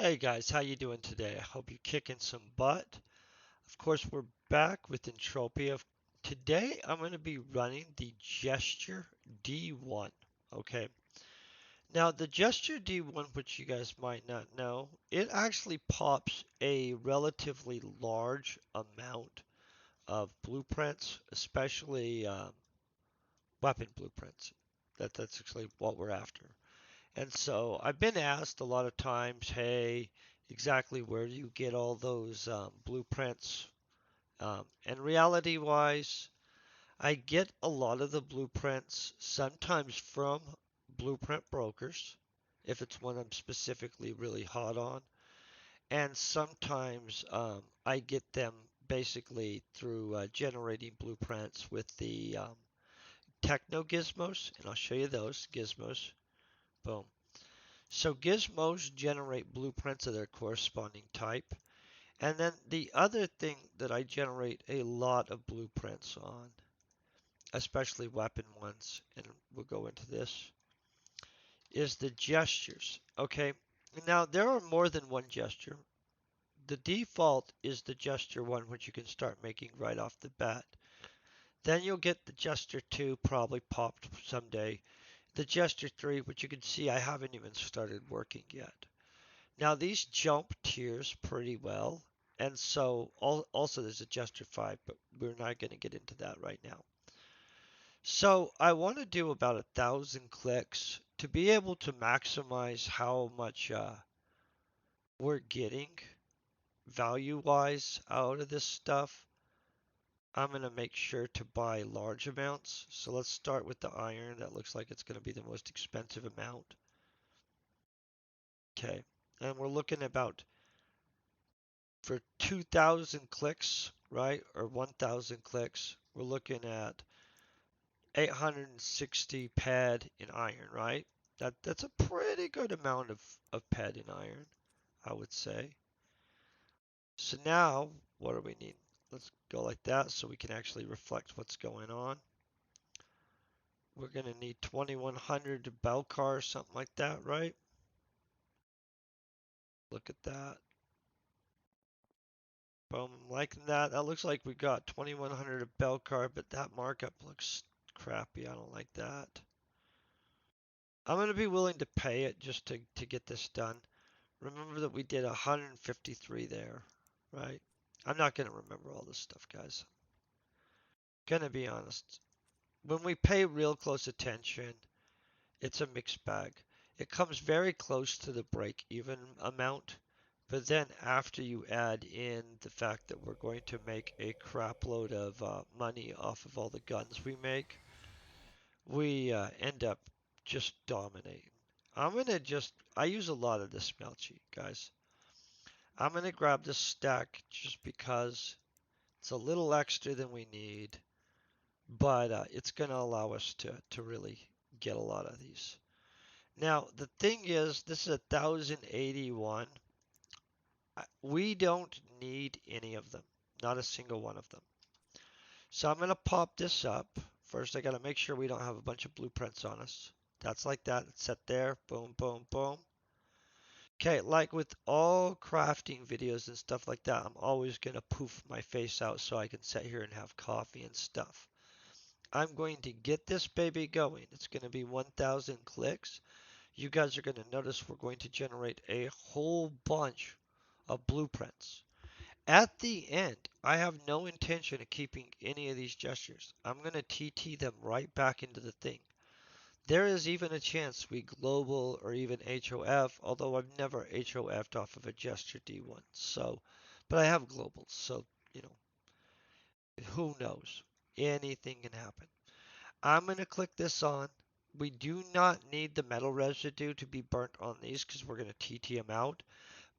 Hey guys, how you doing today? I hope you're kicking some butt. Of course, we're back with Entropia. Today, I'm going to be running the Jester D-1. Okay. Now, the Jester D-1, which you guys might not know, it actually pops a relatively large amount of blueprints, especially weapon blueprints. That's actually what we're after. And so I've been asked a lot of times, hey, exactly where do you get all those blueprints? And reality wise, I get a lot of the blueprints sometimes from blueprint brokers, if it's one I'm specifically really hot on. And sometimes I get them basically through generating blueprints with the techno gizmos, and I'll show you those gizmos. Boom. So gizmos generate blueprints of their corresponding type. And then the other thing that I generate a lot of blueprints on, especially weapon ones, and we'll go into this, is the gestures. Okay, now there are more than one gesture. The default is the gesture one, which you can start making right off the bat. Then you'll get the gesture 2 probably popped someday. The gesture 3, which you can see I haven't even started working yet. Now these jump tiers pretty well, and so also there's a gesture 5, but we're not going to get into that right now. So I want to do about 1,000 clicks to be able to maximize how much we're getting value-wise out of this stuff. I'm going to make sure to buy large amounts. So let's start with the iron. That looks like it's going to be the most expensive amount. Okay, and we're looking about for 2,000 clicks, right, or 1,000 clicks, we're looking at 860 pad in iron, right? That's a pretty good amount of pad in iron, I would say. So now, what do we need? Let's go like that so we can actually reflect what's going on. We're going to need 2,100 Belcar, something like that, right? Look at that. Boom, I'm liking that. That looks like we got 2,100 of Belcar, but that markup looks crappy. I don't like that. I'm going to be willing to pay it just to get this done. Remember that we did 153 there, right? I'm not going to remember all this stuff, guys. Gonna be honest. When we pay real close attention, it's a mixed bag. It comes very close to the break-even amount, but then after you add in the fact that we're going to make a crap load of money off of all the guns we make, we end up just dominating. I use a lot of this smelt sheet, guys. I'm gonna grab this stack just because it's a little extra than we need, but it's gonna allow us to really get a lot of these. Now, the thing is, this is 1,081. We don't need any of them, not a single one of them. So I'm going to pop this up. First, I got to make sure we don't have a bunch of blueprints on us. That's like that. It's set there. Boom, boom, boom. Okay, like with all crafting videos and stuff like that, I'm always going to poof my face out so I can sit here and have coffee and stuff. I'm going to get this baby going. It's going to be 1,000 clicks. You guys are going to notice we're going to generate a whole bunch of blueprints. At the end, I have no intention of keeping any of these gestures. I'm going to TT them right back into the thing. There is even a chance we global or even HOF, although I've never HOF'd off of a gesture D1. So, but I have globals, so, you know, who knows? Anything can happen. I'm going to click this on. We do not need the metal residue to be burnt on these because we're going to TT them out.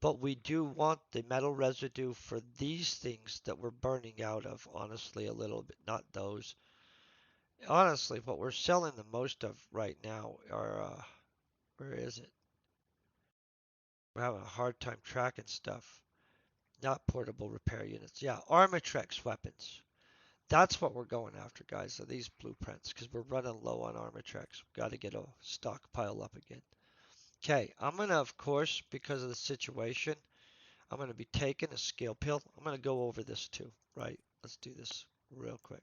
But we do want the metal residue for these things that we're burning out of, honestly, a little bit, not those. Honestly, what we're selling the most of right now are, where is it? We're having a hard time tracking stuff. Not portable repair units. Yeah, Armatrex weapons. That's what we're going after, guys, are these blueprints, because we're running low on Armatrex. We've got to get a stockpile up again. Okay, I'm gonna, of course, because of the situation, I'm gonna be taking a skill pill. I'm gonna go over this too, right? Let's do this real quick.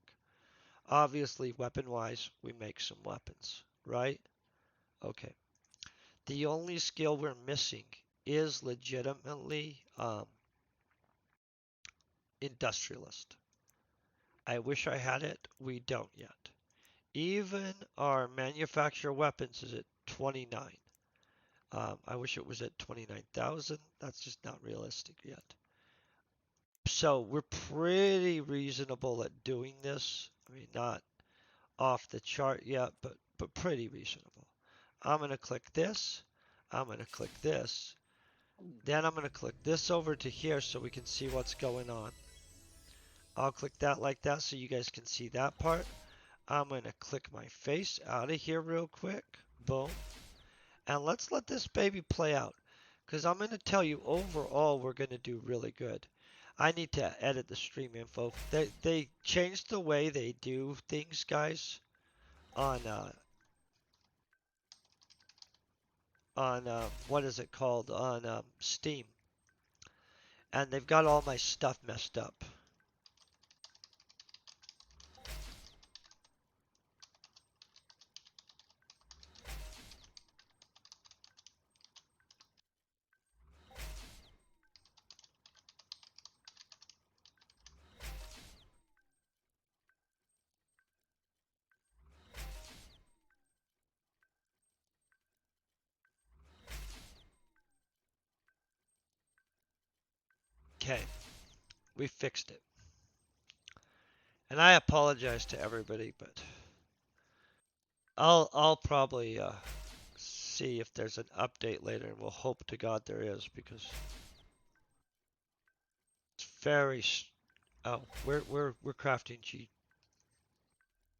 Obviously, weapon-wise, we make some weapons, right? Okay. The only skill we're missing is legitimately industrialist. I wish I had it. We don't yet. Even our manufacture weapons is at 29. I wish it was at 29,000. That's just not realistic yet. So we're pretty reasonable at doing this. I mean, not off the chart yet, but pretty reasonable. I'm going to click this. I'm going to click this. Then I'm going to click this over to here so we can see what's going on. I'll click that like that so you guys can see that part. I'm going to click my face out of here real quick. Boom. And let's let this baby play out. Because I'm going to tell you, overall, we're going to do really good. I need to edit the stream info. They changed the way they do things, guys, on what is it called, on Steam, and they've got all my stuff messed up. Okay, we fixed it, and I apologize to everybody, but I'll probably see if there's an update later, and we'll hope to God there is, because it's very. Oh, we're crafting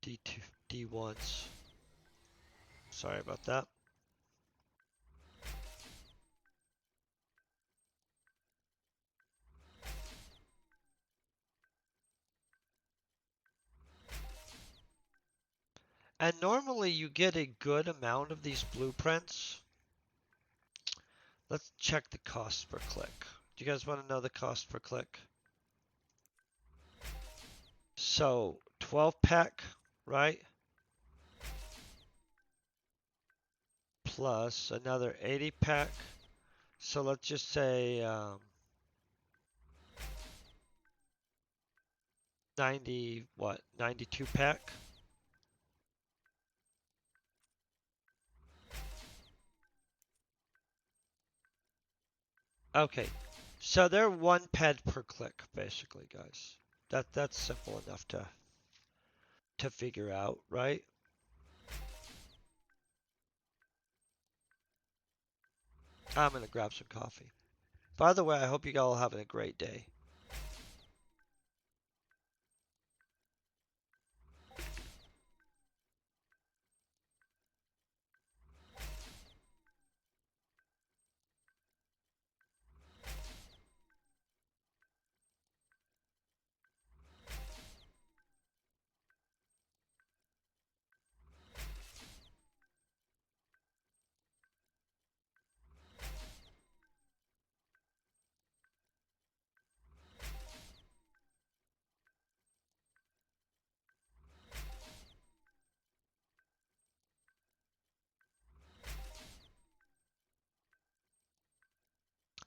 D2 D1s. Sorry about that. And normally you get a good amount of these blueprints. Let's check the cost per click. Do you guys want to know the cost per click? So 12 pack, right? Plus another 80 pack. So let's just say 90, what, 92 pack? Okay, so they're 1 ped per click, basically, guys. That's simple enough to figure out, right? I'm gonna grab some coffee. By the way, I hope you all having a great day.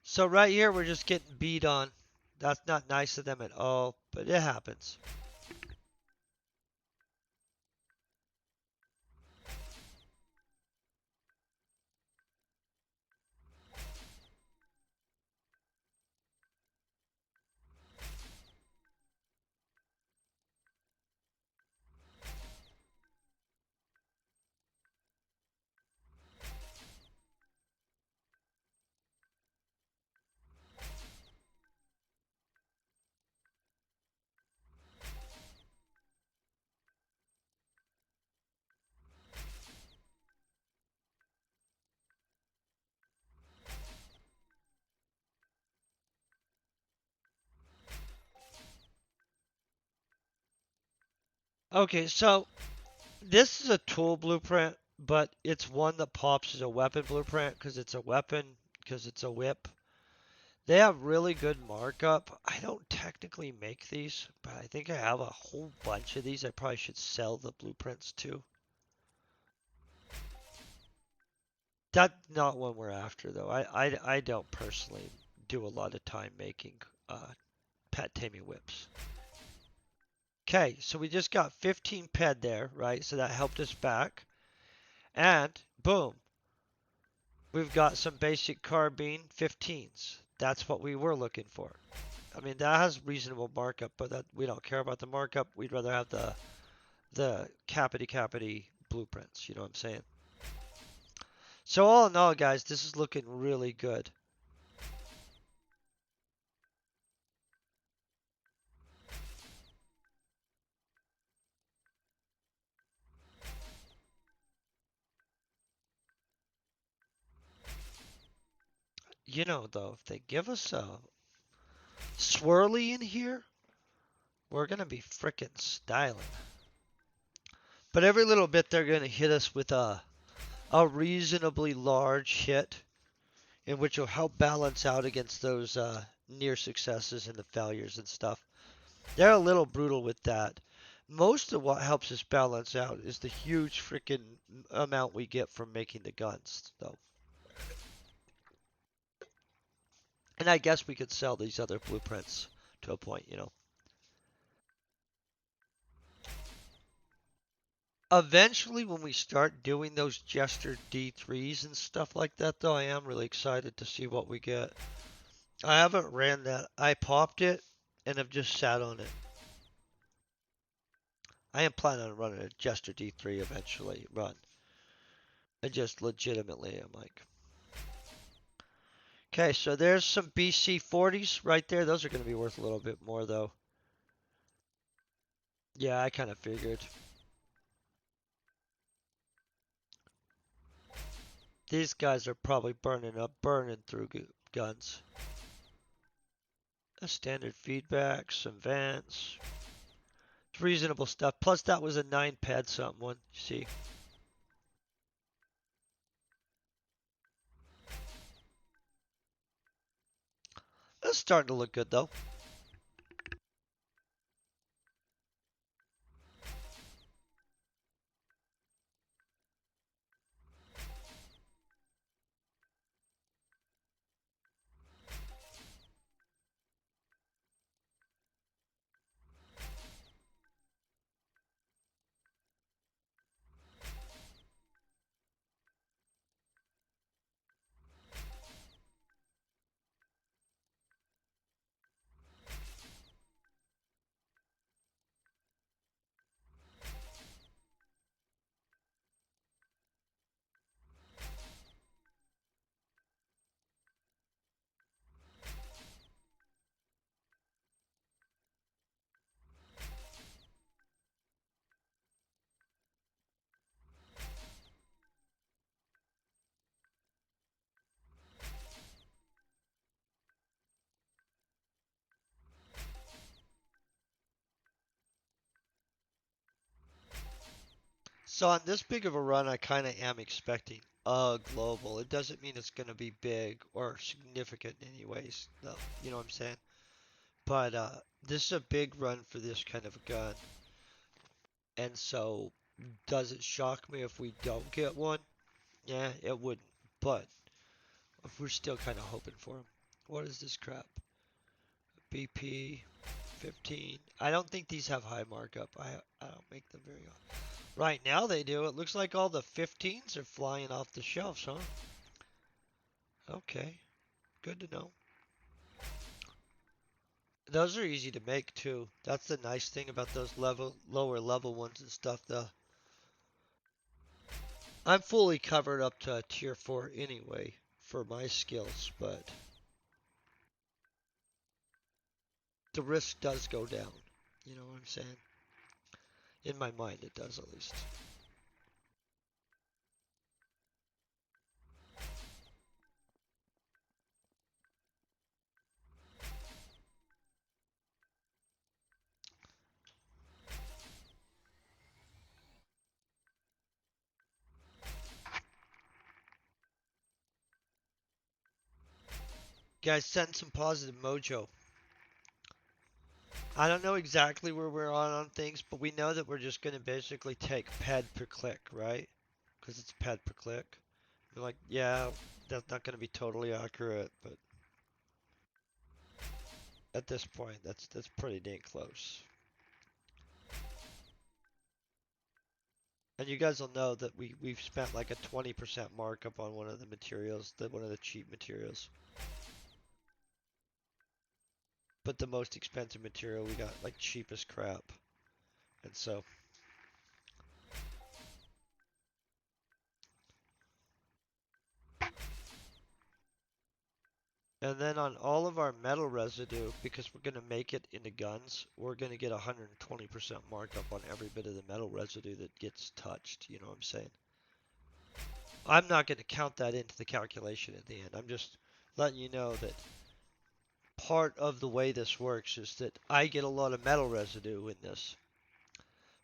So right here, we're just getting beat on. That's not nice of them at all, but it happens. Okay, so this is a tool blueprint, but it's one that pops as a weapon blueprint because it's a weapon, because it's a whip. They have really good markup. I don't technically make these, but I think I have a whole bunch of these. I probably should sell the blueprints too. That's not what we're after though. I don't personally do a lot of time making pet taming whips. Okay, so we just got 15 ped there, right? So that helped us back. And boom, we've got some basic carbine 15s. That's what we were looking for. I mean, that has reasonable markup, but that we don't care about the markup. We'd rather have the cappity blueprints. You know what I'm saying? So all in all, guys, this is looking really good. You know, though, if they give us a swirly in here, we're gonna be frickin' styling. But every little bit, they're gonna hit us with a reasonably large hit, in which will help balance out against those near successes and the failures and stuff. They're a little brutal with that. Most of what helps us balance out is the huge freaking amount we get from making the guns, though. And I guess we could sell these other blueprints to a point, you know. Eventually, when we start doing those Jester D-1s and stuff like that, though, I am really excited to see what we get. I haven't ran that. I popped it and have just sat on it. I am planning on running a Jester D-1 eventually run. I just legitimately am like. Okay, so there's some BC40s right there. Those are going to be worth a little bit more, though. Yeah, I kind of figured. These guys are probably burning through guns. A standard feedback, some vents. It's reasonable stuff. Plus, that was a 9 pad something one. See? That's starting to look good, though. So on this big of a run, I kind of am expecting a global. It doesn't mean it's going to be big or significant in any ways. No, you know what I'm saying? But this is a big run for this kind of a gun. And so, does it shock me if we don't get one? Yeah, it wouldn't. But we're still kind of hoping for them. What is this crap? BP 15. I don't think these have high markup. I don't make them very often. Right now they do. It looks like all the 15s are flying off the shelves, huh? Okay, good to know. Those are easy to make too. That's the nice thing about those lower level ones and stuff. I'm fully covered up to tier 4 anyway for my skills, but the risk does go down. You know what I'm saying? In my mind, it does at least. Guys, send some positive mojo. I don't know exactly where we're on things, but we know that we're just going to basically take ped per click, right? Because it's ped per click. We're like, yeah, that's not going to be totally accurate, but at this point, that's pretty dang close. And you guys will know that we've spent like a 20% markup on one of the materials, one of the cheap materials. But the most expensive material we got like cheap as crap. And so and then on all of our metal residue, because we're going to make it into guns, we're going to get 120% markup on every bit of the metal residue that gets touched. You know what I'm saying? I'm not going to count that into the calculation at the end. I'm just letting you know that part of the way this works is that I get a lot of metal residue in this.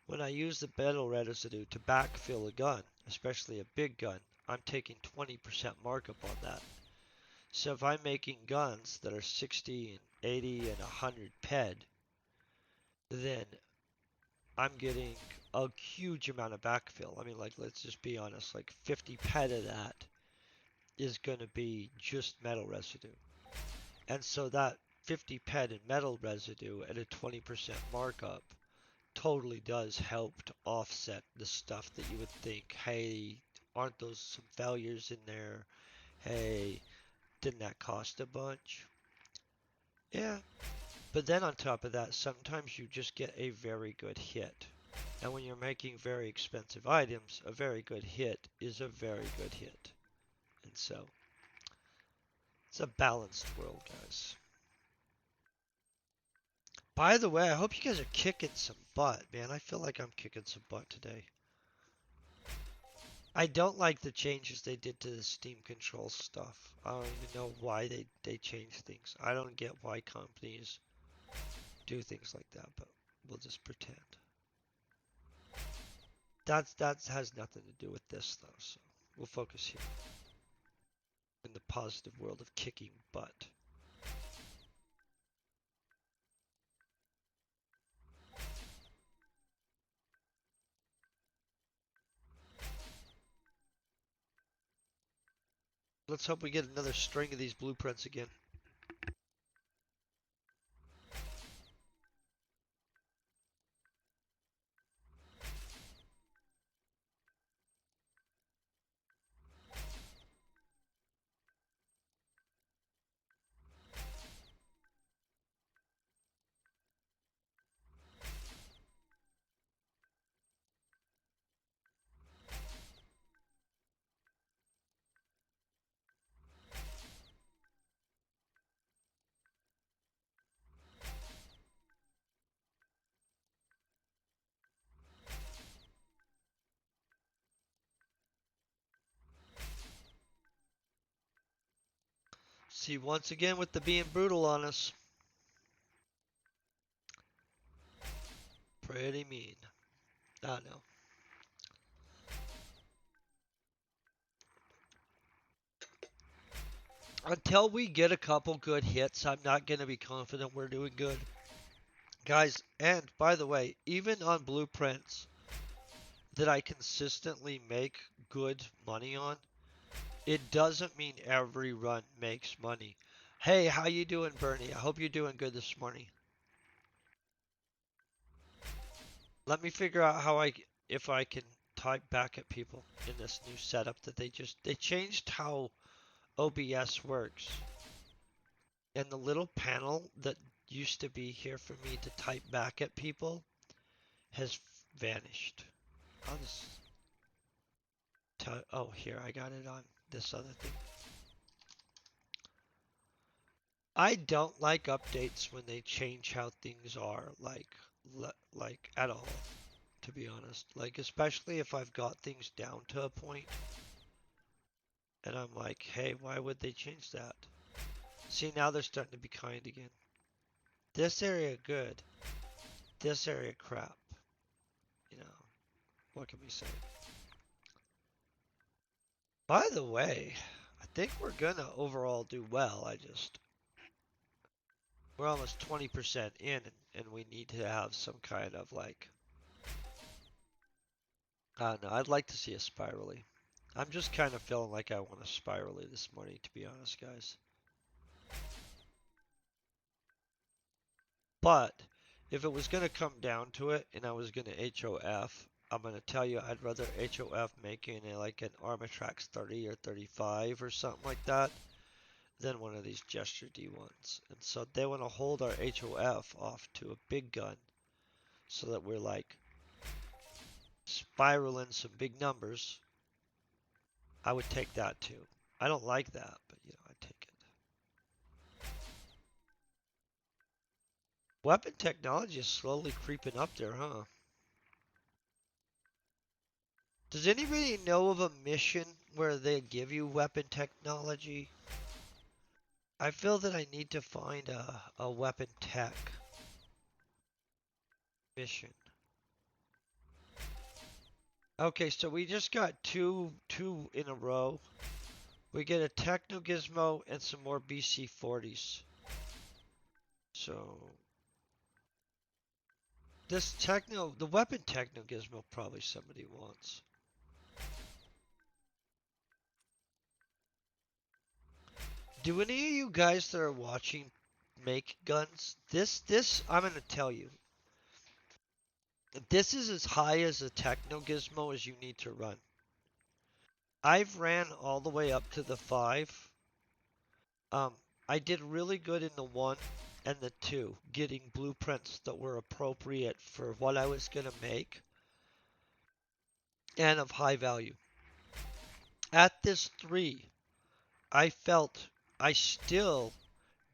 When I use the metal residue to backfill a gun, especially a big gun, I'm taking 20% markup on that. So if I'm making guns that are 60 and 80 and 100 ped, then I'm getting a huge amount of backfill. I mean, like, let's just be honest, like 50 ped of that is going to be just metal residue. And so that 50 ped in metal residue at a 20% markup totally does help to offset the stuff that you would think, hey, aren't those some failures in there? Hey, didn't that cost a bunch? Yeah, but then on top of that, sometimes you just get a very good hit. And when you're making very expensive items, a very good hit is a very good hit. And so, it's a balanced world, guys. By the way, I hope you guys are kicking some butt, man. I feel like I'm kicking some butt today. I don't like the changes they did to the Steam control stuff. I don't even know why they changed things. I don't get why companies do things like that, but we'll just pretend. That has nothing to do with this though, so we'll focus here in the positive world of kicking butt. Let's hope we get another string of these blueprints again. See, once again with the being brutal on us. Pretty mean. I know. Until we get a couple good hits, I'm not going to be confident we're doing good. Guys, and by the way, even on blueprints that I consistently make good money on, it doesn't mean every run makes money. Hey, how you doing, Bernie? I hope you're doing good this morning. Let me figure out how if I can type back at people in this new setup that they changed how OBS works. And the little panel that used to be here for me to type back at people has vanished. I'll just tell, oh, here, I got it on this other thing. I don't like updates when they change how things are, like at all, to be honest. Like, especially if I've got things down to a point and I'm like, hey, why would they change that? See, now they're starting to be kind again. This area good. This area crap. You know, what can we say? By the way, I think we're gonna overall do well. I just We're almost 20% in, and we need to have some kind of like, I don't know, I'd like to see a spirally. I'm just kind of feeling like I want a spirally this morning, to be honest, guys. But if it was going to come down to it and I was going to HOF, I'm going to tell you I'd rather HOF making a, like an Armatrax 30 or 35 or something like that than one of these Jester D-1s. And so they want to hold our HOF off to a big gun so that we're like spiraling some big numbers. I would take that too. I don't like that, but you know, I'd take it. Weapon technology is slowly creeping up there, huh? Does anybody know of a mission where they give you weapon technology? I feel that I need to find a weapon tech mission. Okay, so we just got two in a row. We get a Techno Gizmo and some more BC-40s. So this Techno, the weapon Techno Gizmo probably somebody wants. Do any of you guys that are watching make guns? This I'm gonna tell you. This is as high as a Techno Gizmo as you need to run. I've ran all the way up to the 5. Um, I did really good in the 1 and the 2, getting blueprints that were appropriate for what I was gonna make and of high value. At this 3, I felt I still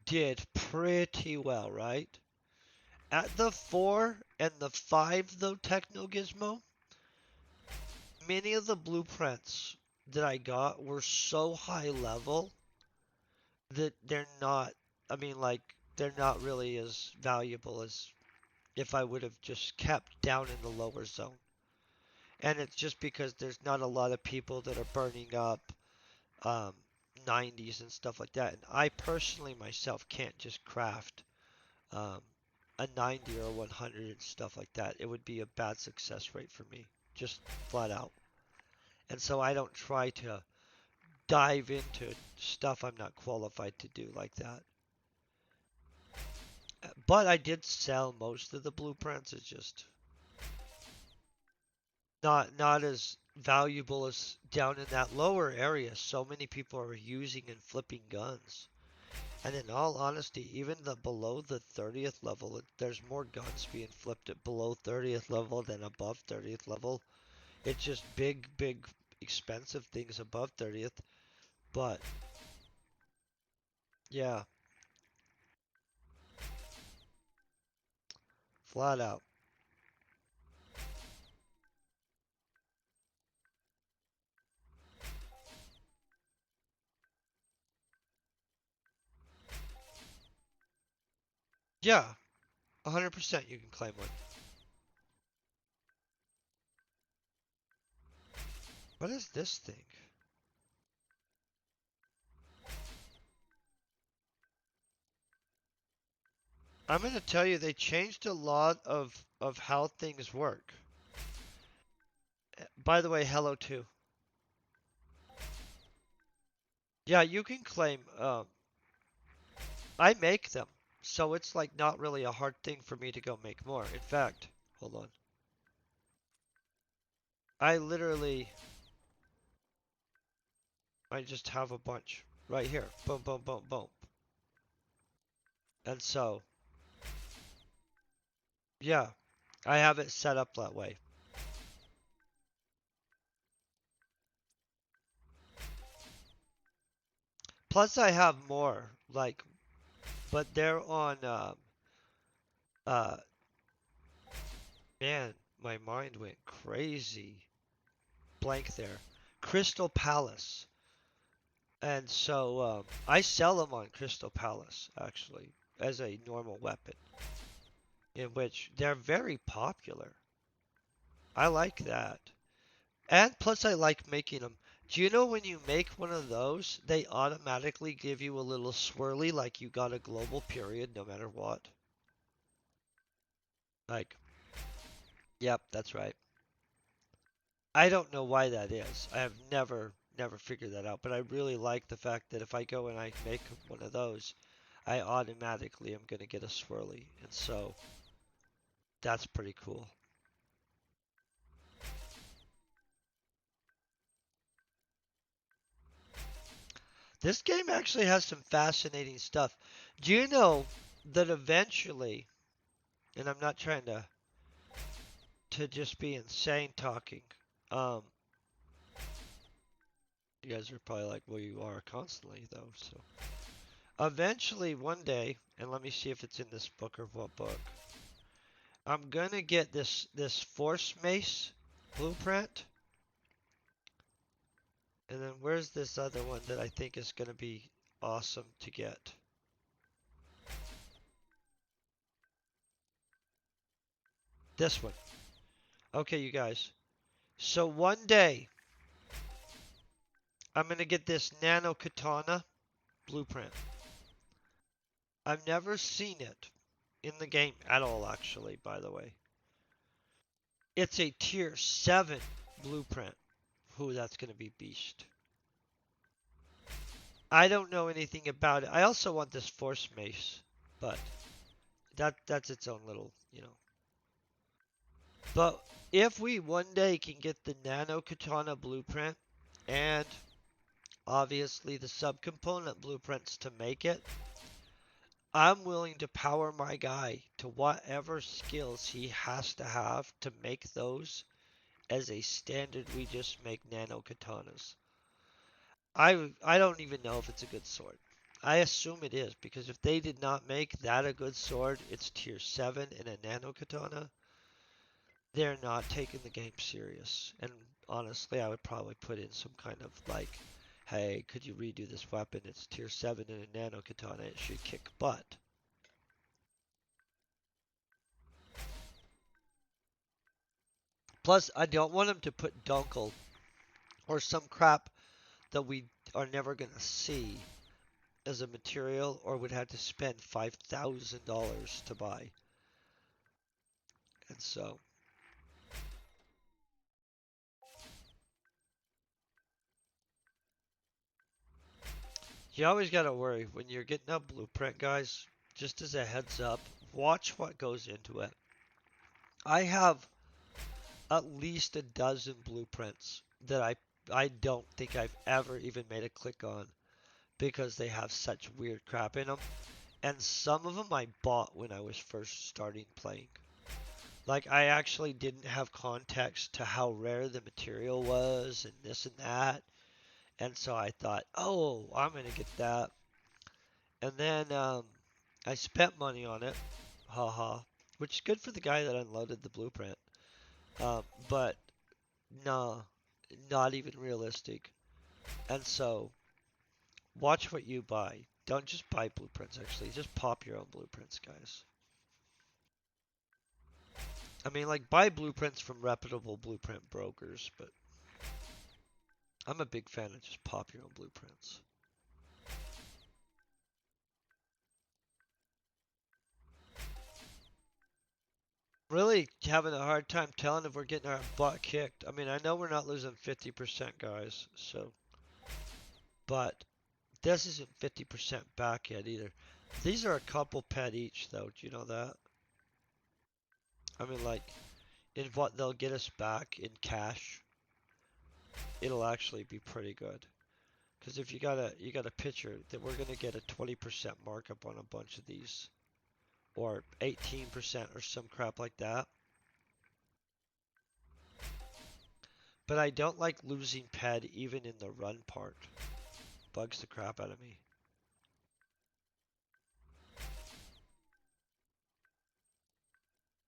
did pretty well, right? At the 4 and the 5 though, Techno Gizmo, many of the blueprints that I got were so high level that they're not, I mean, like, they're not really as valuable as if I would have just kept down in the lower zone. And it's just because there's not a lot of people that are burning up um, 90s and stuff like that. And I personally myself can't just craft um, a 90 or a 100 and stuff like that. It would be a bad success rate for me, just flat out. And so I don't try to dive into stuff I'm not qualified to do like that. But I did sell most of the blueprints. It's just not as valuable as down in that lower area. So many people are using and flipping guns. And in all honesty, even the below the 30th level, there's more guns being flipped at below 30th level than above 30th level. It's just big, expensive things above 30th. But yeah, flat out. Yeah, 100% you can claim one. What is this thing? I'm going to tell you, they changed a lot of how things work. By the way, hello too. Yeah, you can claim. I make them, so it's like not really a hard thing for me to go make more. In fact, hold on. I literally, I just have a bunch right here. Boom, boom, boom, boom. And so, yeah, I have it set up that way. Plus, I have more, like, but they're on, uh, man, my mind went crazy. Blank there. Crystal Palace. And so, I sell them on Crystal Palace, actually, as a normal weapon, in which they're very popular. I like that. And plus, I like making them. Do you know when you make one of those, they automatically give you a little swirly like you got a global period no matter what? Like, yep, that's right. I don't know why that is. I have never figured that out, but I really like the fact that if I go and I make one of those, I automatically am going to get a swirly. And so that's pretty cool. This game actually has some fascinating stuff. Do you know that eventually, and I'm not trying to just be insane talking. Um, you guys are probably like, well, you are constantly though. So eventually, one day, and let me see if it's in this book or what book. I'm gonna get this force mace blueprint, and then where's this other one that I think is gonna be awesome to get? This one. Okay, you guys. So one day I'm gonna get this nano katana blueprint. I've never seen it in the game at all, actually, by the way. It's a tier 7 blueprint. Ooh, that's gonna be beast. I don't know anything about it. I also want this force mace, but that's its own little. But if we one day can get the nano katana blueprint and obviously the subcomponent blueprints to make it, I'm willing to power my guy to whatever skills he has to have to make those as a standard. We just make nano katanas. I don't even know if it's a good sword. I assume it is because if they did not make that a good sword, it's tier 7 in a nano katana. They're not taking the game serious. And honestly, I would probably put in some kind of like, hey, could you redo this weapon? It's tier 7 in a nano katana. It should kick butt. Plus, I don't want them to put Dunkel or some crap that we are never going to see as a material or would have to spend $5,000 to buy. And so, you always got to worry when you're getting a blueprint, guys. Just as a heads up, watch what goes into it. I have at least a dozen blueprints that I don't think I've ever even made a click on because they have such weird crap in them. And some of them I bought when I was first starting playing. Like I actually didn't have context to how rare the material was and this and that. And so I thought, oh, I'm gonna get that. And then I spent money on it, haha, which is good for the guy that unloaded the blueprint. But no, not even realistic. And so watch what you buy. Don't just buy blueprints. Actually, just pop your own blueprints, guys. I mean, like buy blueprints from reputable blueprint brokers, but I'm a big fan of just pop your own blueprints. Really having a hard time telling if we're getting our butt kicked. I mean, I know we're not losing 50%, guys, so, but this isn't 50% back yet either. These are a couple pet each, though. Do you know that? I mean, like, in what they'll get us back in cash, it'll actually be pretty good. Because if you got a picture that we're gonna get a 20% markup on a bunch of these, or 18% or some crap like that. But I don't like losing ped even in the run part. Bugs the crap out of me.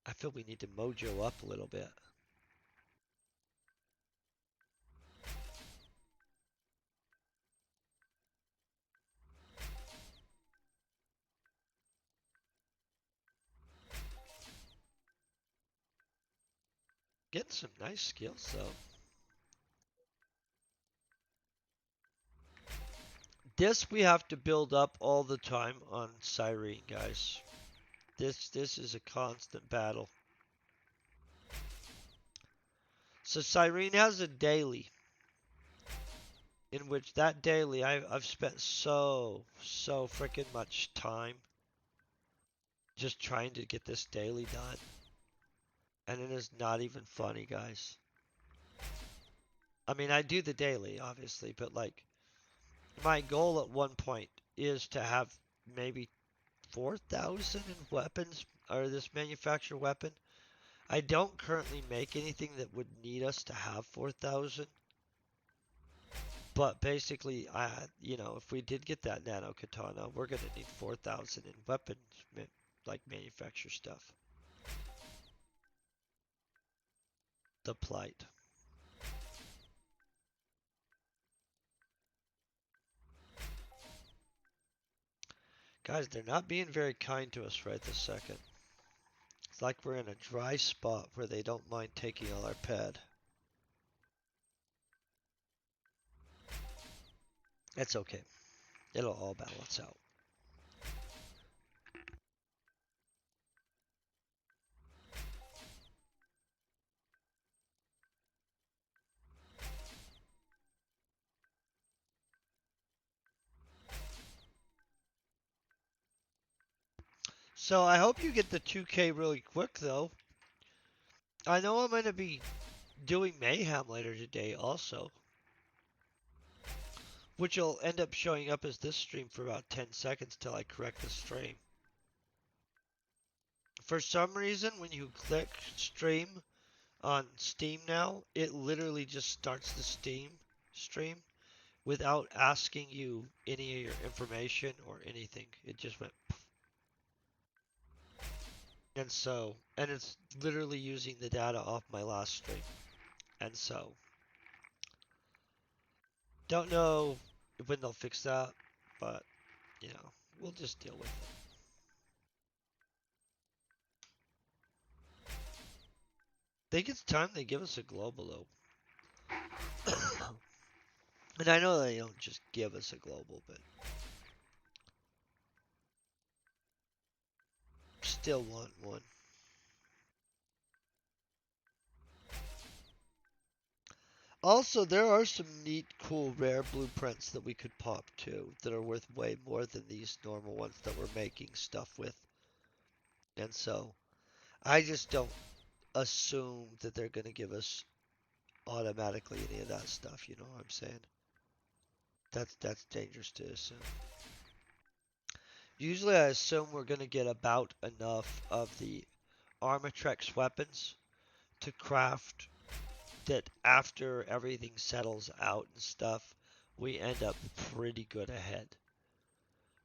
I feel we need to mojo up a little bit. Getting some nice skills though. This we have to build up all the time on Cyrene, guys. This is a constant battle. So Cyrene has a daily, in which that daily I've spent so freaking much time just trying to get this daily done. And it is not even funny, guys. I mean, I do the daily, obviously, but like, my goal at one point is to have maybe 4,000 in weapons, or this manufactured weapon. I don't currently make anything that would need us to have 4,000, but basically, if we did get that nano katana, we're gonna need 4,000 in weapons, like manufacture stuff. The plight. Guys, they're not being very kind to us right this second. It's like we're in a dry spot where they don't mind taking all our ped. It's okay. It'll all balance out. So I hope you get the 2K really quick, though. I know I'm going to be doing Mayhem later today also, which will end up showing up as this stream for about 10 seconds till I correct the stream. For some reason, when you click stream on Steam now, it literally just starts the Steam stream without asking you any of your information or anything. It just went poof. And it's literally using the data off my last stream. And so, don't know when they'll fix that, but, we'll just deal with it. I think it's time they give us a global, though. And I know they don't just give us a global, but still want one. Also, there are some neat, cool, rare blueprints that we could pop too that are worth way more than these normal ones that we're making stuff with. And so, I just don't assume that they're going to give us automatically any of that stuff. You know what I'm saying? That's dangerous to assume. Usually, I assume we're going to get about enough of the Armatrex weapons to craft that after everything settles out and stuff, we end up pretty good ahead.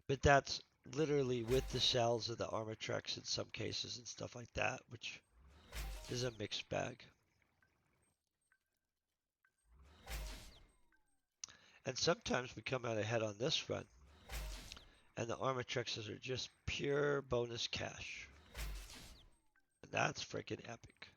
But that's literally with the shells of the Armatrex in some cases and stuff like that, which is a mixed bag. And sometimes we come out ahead on this run, and the Armatrexes are just pure bonus cash. And that's freaking epic.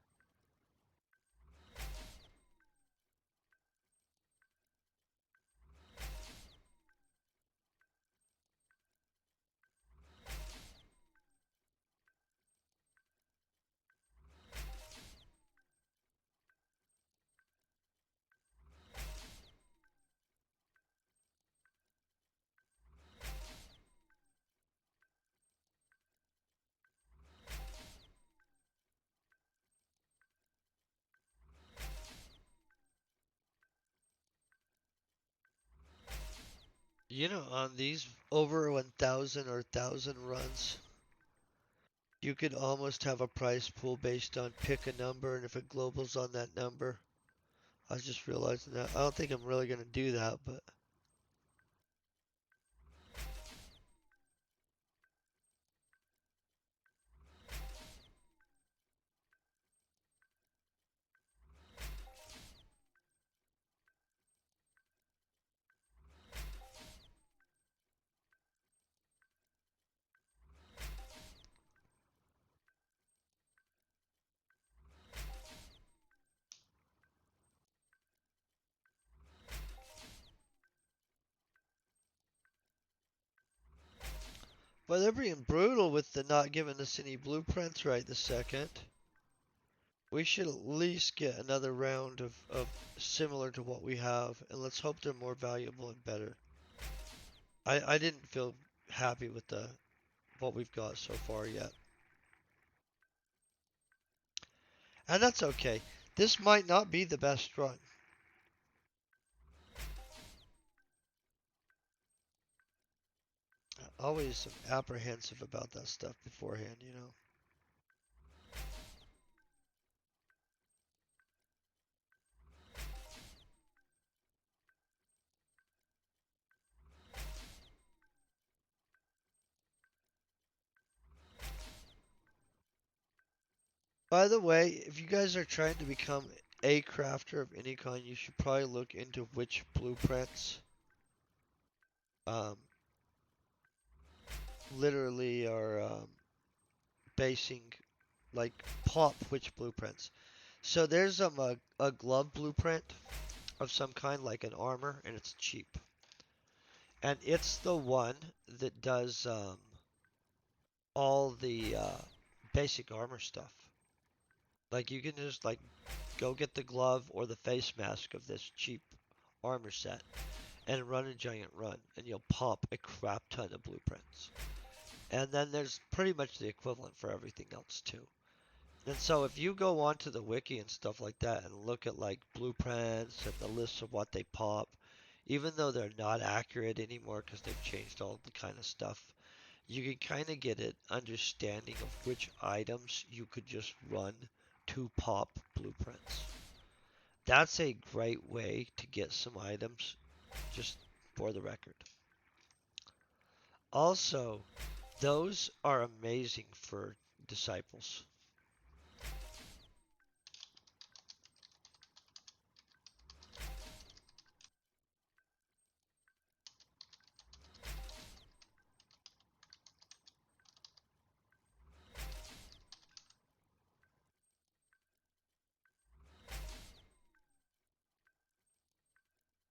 On these over 1,000 or 1,000 runs, you could almost have a price pool based on pick a number, and if it globals on that number. I was just realizing that. I don't think I'm really going to do that, but But they're being brutal with the not giving us any blueprints right this second. We should at least get another round of similar to what we have, and let's hope they're more valuable and better. I didn't feel happy with the what we've got so far yet. And that's okay. This might not be the best run. Always apprehensive about that stuff beforehand, you know. By the way, if you guys are trying to become a crafter of any kind, you should probably look into which blueprints um, literally are basing, like, pop which blueprints. So there's a glove blueprint of some kind, like an armor, and it's cheap. And it's the one that does all the basic armor stuff. Like you can just like go get the glove or the face mask of this cheap armor set and run a giant run, and you'll pop a crap ton of blueprints. And then there's pretty much the equivalent for everything else too. And so if you go onto the wiki and stuff like that and look at like blueprints and the lists of what they pop, even though they're not accurate anymore because they've changed all the kind of stuff, you can kind of get an understanding of which items you could just run to pop blueprints. That's a great way to get some items, just for the record. Also, those are amazing for disciples.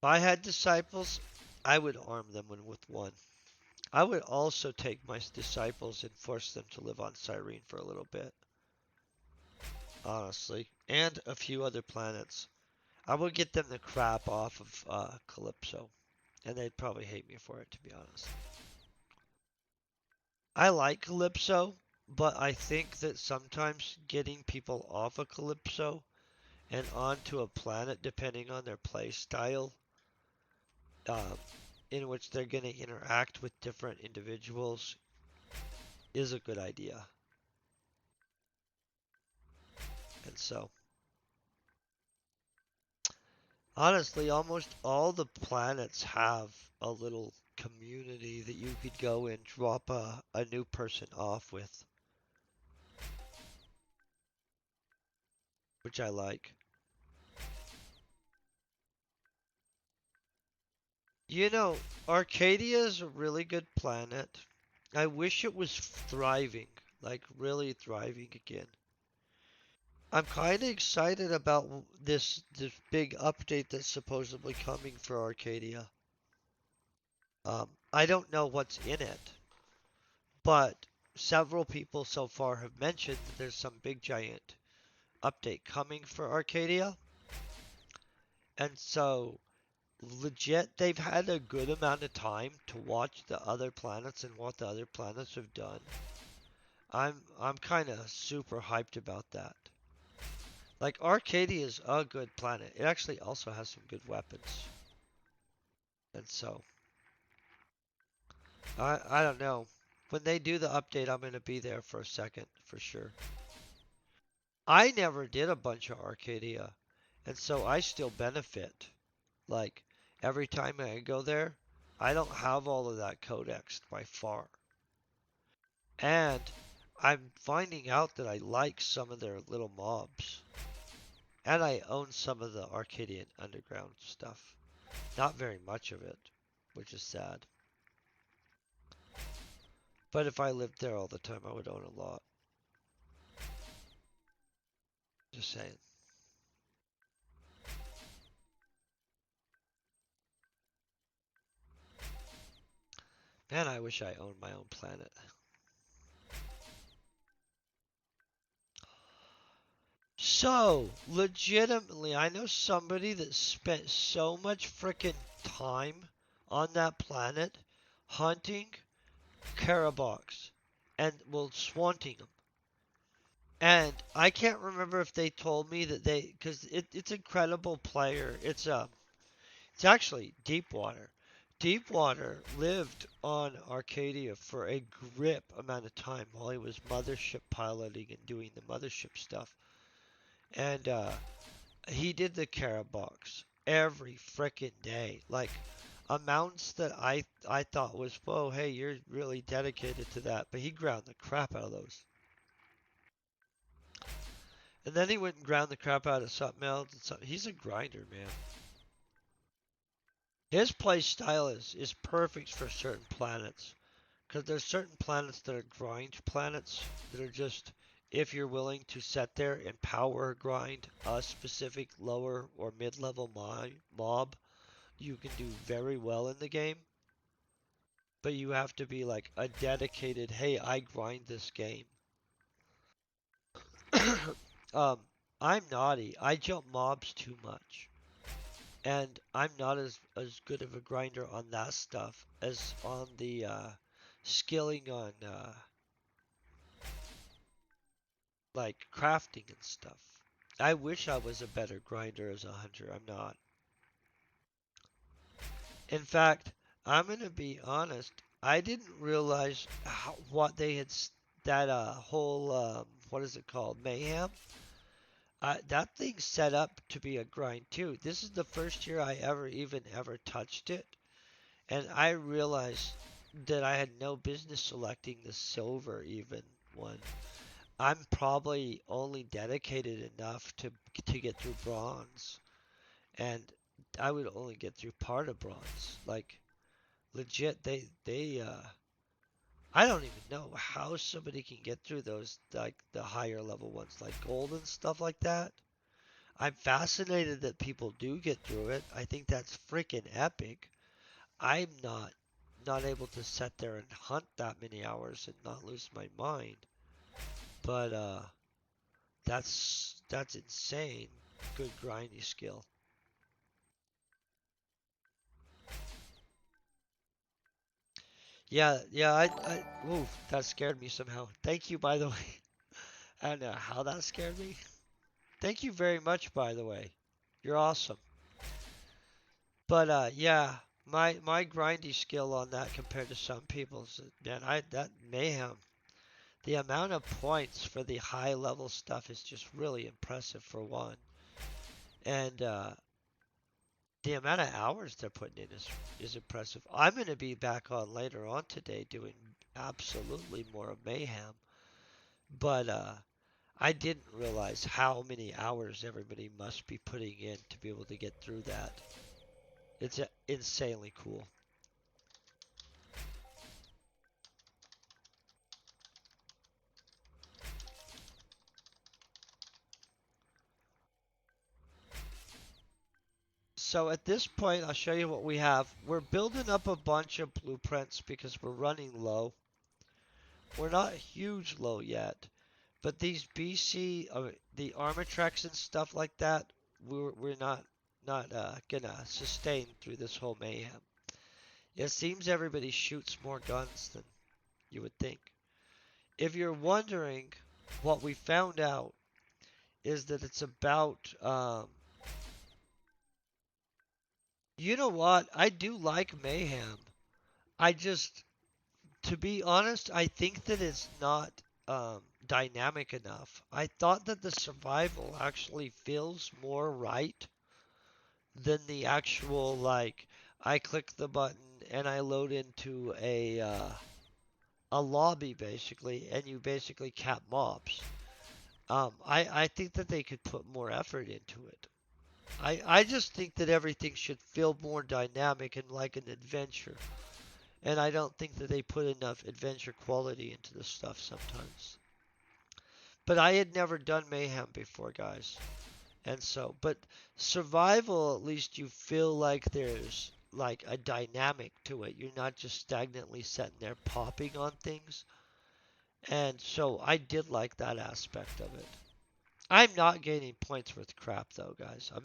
If I had disciples, I would arm them with one. I would also take my disciples and force them to live on Cyrene for a little bit, honestly, and a few other planets. I would get them the crap off of Calypso, and they'd probably hate me for it, to be honest. I like Calypso, but I think that sometimes getting people off of Calypso and onto a planet, depending on their play style, um, in which they're going to interact with different individuals, is a good idea. And so, honestly, almost all the planets have a little community that you could go and drop a new person off with, which I like. You know, Arcadia is a really good planet. I wish it was thriving, like really thriving again. I'm kind of excited about this big update that's supposedly coming for Arcadia. I don't know what's in it, but several people so far have mentioned that there's some big giant update coming for Arcadia. And so legit they've had a good amount of time to watch the other planets and what the other planets have done. I'm kind of super hyped about that. Like Arcadia is a good planet. It actually also has some good weapons. And so I don't know. When they do the update, I'm going to be there for a second for sure. I never did a bunch of Arcadia, and so I still benefit. Like every time I go there, I don't have all of that codex by far. And I'm finding out that I like some of their little mobs. And I own some of the Arcadian Underground stuff. Not very much of it, which is sad. But if I lived there all the time, I would own a lot. Just saying. Man, I wish I owned my own planet. So, legitimately, I know somebody that spent so much frickin' time on that planet hunting Carabox and, well, swanting them. And I can't remember if they told me that because it's incredible player. It's actually Deepwater. Deepwater lived on Arcadia for a grip amount of time while he was mothership piloting and doing the mothership stuff. And he did the Carabox every frickin' day. Like amounts that I thought was, whoa, hey, you're really dedicated to that. But he ground the crap out of those. And then he went and ground the crap out of something else. And something. He's a grinder, man. His play style is perfect for certain planets. Because there's certain planets that are grind planets that are just, if you're willing to sit there and power grind a specific lower or mid-level mob, you can do very well in the game. But you have to be like a dedicated, hey, I grind this game. um, I'm naughty. I jump mobs too much. And I'm not as good of a grinder on that stuff as on the skilling on like crafting and stuff. I wish I was a better grinder as a hunter. I'm not. In fact, I'm gonna be honest. I didn't realize what they had that whole what is it called, mayhem. That thing's set up to be a grind too. This is the first year I ever touched it, and I realized that I had no business selecting the silver even one. I'm probably only dedicated enough to get through bronze, and I would only get through part of bronze. Like legit, they I don't even know how somebody can get through those like the higher level ones, like gold and stuff like that. I'm fascinated that people do get through it. I think that's freaking epic. I'm not able to sit there and hunt that many hours and not lose my mind. But that's insane. Good grindy skill. Yeah, yeah. Ooh, that scared me somehow. Thank you, by the way. I don't know how that scared me. Thank you very much, by the way. You're awesome. But yeah, my grindy skill on that compared to some people's, man, I that mayhem. The amount of points for the high level stuff is just really impressive for one. And the amount of hours they're putting in is impressive. I'm going to be back on later on today doing absolutely more of mayhem. But I didn't realize how many hours everybody must be putting in to be able to get through that. It's insanely cool. So at this point, I'll show you what we have. We're building up a bunch of blueprints because we're running low. We're not huge low yet, but these BC, the Armatreks and stuff like that, we're not gonna sustain through this whole mayhem. It seems everybody shoots more guns than you would think. If you're wondering, what we found out is that it's about, you know what? I do like mayhem. I just, to be honest, I think that it's not dynamic enough. I thought that the survival actually feels more right than the actual like I click the button and I load into a lobby basically, and you basically cap mobs. I think that they could put more effort into it. I just think that everything should feel more dynamic and like an adventure. And I don't think that they put enough adventure quality into the stuff sometimes. But I had never done Mayhem before, guys. And so, but survival, at least you feel like there's like a dynamic to it. You're not just stagnantly sitting there popping on things. And so I did like that aspect of it. I'm not gaining points worth crap though, guys. I'm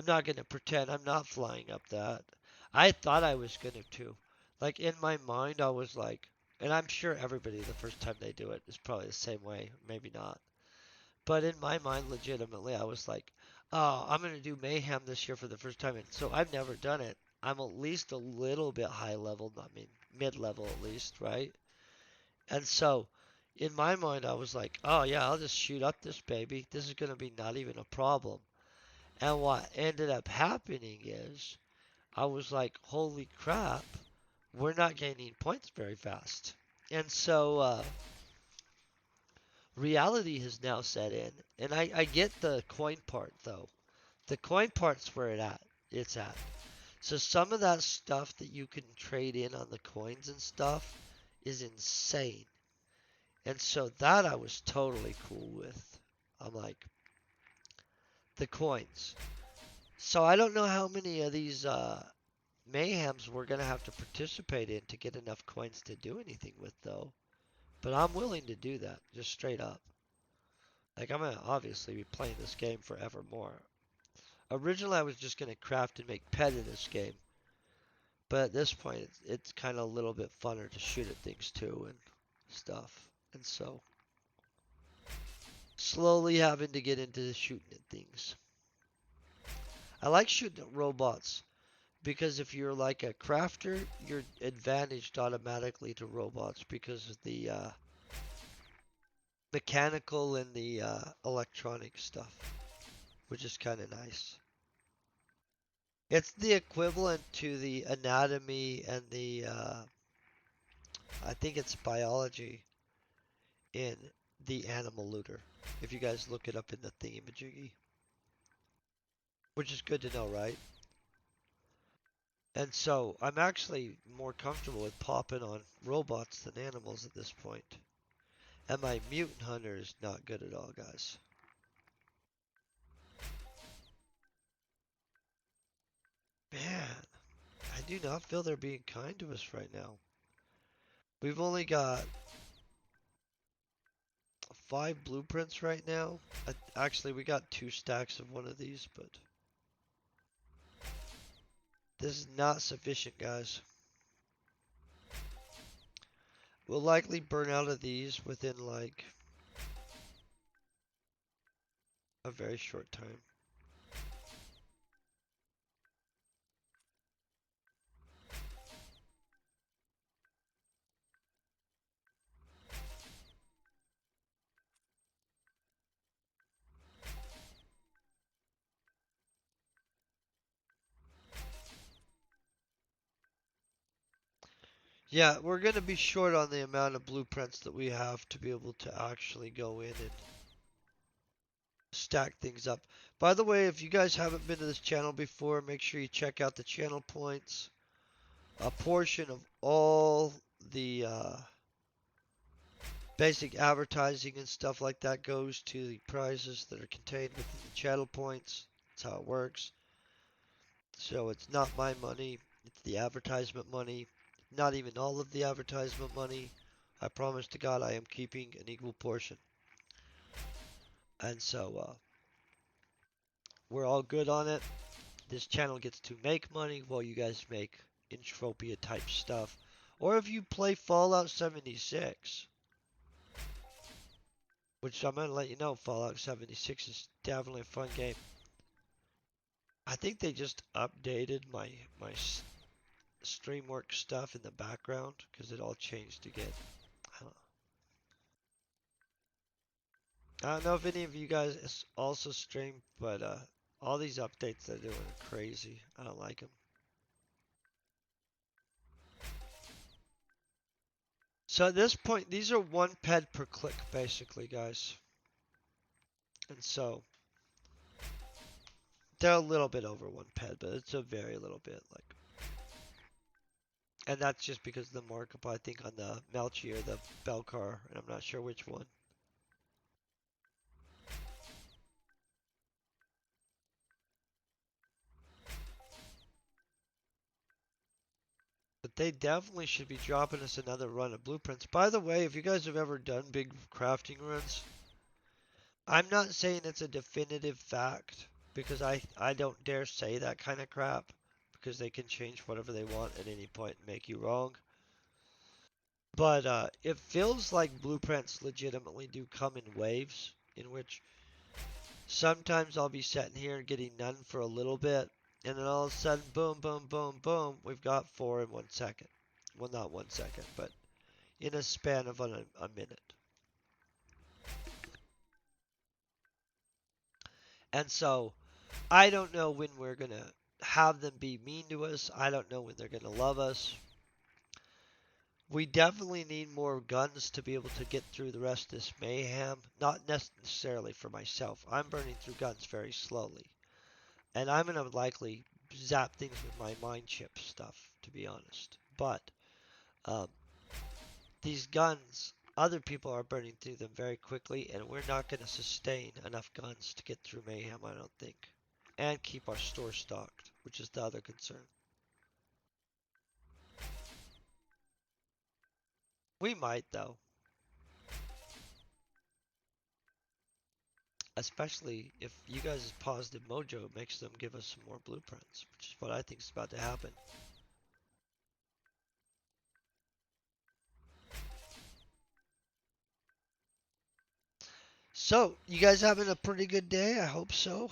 not gonna pretend I'm not flying up that. I thought I was gonna too. Like in my mind, I was like, and I'm sure everybody the first time they do it is probably the same way, maybe not. But in my mind, legitimately, I was like, oh, I'm gonna do mayhem this year for the first time, and so I've never done it. I'm at least a little bit high level, I mean mid level at least, right? And so in my mind, I was like, oh yeah, I'll just shoot up this baby. This is gonna be not even a problem. And what ended up happening is I was like, holy crap, we're not gaining points very fast. And so reality has now set in. And I get the coin part though. The coin part's where it's at. So some of that stuff that you can trade in on the coins and stuff is insane. And so that I was totally cool with. I'm like, the coins. So I don't know how many of these mayhems we're gonna have to participate in to get enough coins to do anything with though. But I'm willing to do that, just straight up. Like I'm gonna obviously be playing this game forevermore. Originally I was just gonna craft and make pet in this game. But at this point it's kind of a little bit funner to shoot at things too and stuff. And so slowly having to get into shooting at things. I like shooting at robots because if you're like a crafter, you're advantaged automatically to robots because of the mechanical and the electronic stuff, which is kind of nice. It's the equivalent to the anatomy and the I think it's biology in the animal looter. If you guys look it up in the thingamajiggy, which is good to know, right? And so I'm actually more comfortable with popping on robots than animals at this point. And my mutant hunter is not good at all, guys. Man, I do not feel they're being kind to us right now. We've only got 5 blueprints right now. Actually, we got 2 stacks of one of these, but this is not sufficient, guys. We'll likely burn out of these within like a very short time. Yeah, we're going to be short on the amount of blueprints that we have to be able to actually go in and stack things up. By the way, if you guys haven't been to this channel before, make sure you check out the channel points. A portion of all the basic advertising and stuff like that goes to the prizes that are contained within the channel points. That's how it works. So it's not my money, it's the advertisement money. Not even all of the advertisement money. I promise to God I am keeping an equal portion. And so we're all good on it. This channel gets to make money while you guys make Entropia type stuff. Or if you play Fallout 76, which I'm going to let you know, Fallout 76 is definitely a fun game. I think they just updated my StreamWorks stuff in the background because it all changed again. I don't know if any of you guys also stream, but all these updates they're doing are crazy. I don't like them. So at this point, these are 1 ped per click, basically, guys. And so they're a little bit over 1 ped, but it's a very little bit, like. And that's just because of the markup, I think, on the Melchi or the Belcar, and I'm not sure which one. But they definitely should be dropping us another run of blueprints. By the way, if you guys have ever done big crafting runs, I'm not saying it's a definitive fact because I don't dare say that kind of crap because they can change whatever they want at any point and make you wrong. But it feels like blueprints legitimately do come in waves in which sometimes I'll be sitting here and getting none for a little bit, and then all of a sudden, boom, boom, boom, boom, we've got four in 1 second. Well, not 1 second, but in a span of a minute. And so I don't know when we're going to have them be mean to us. I don't know when they're going to love us. We definitely need more guns to be able to get through the rest of this mayhem. Not necessarily for myself. I'm burning through guns very slowly. And I'm going to likely zap things with my mind chip stuff, to be honest. But um, these guns, other people are burning through them very quickly, and we're not going to sustain enough guns to get through mayhem, I don't think. And keep our store stocked, which is the other concern. We might, though. Especially if you guys' positive mojo makes them give us some more blueprints, which is what I think is about to happen. So, you guys having a pretty good day? I hope so.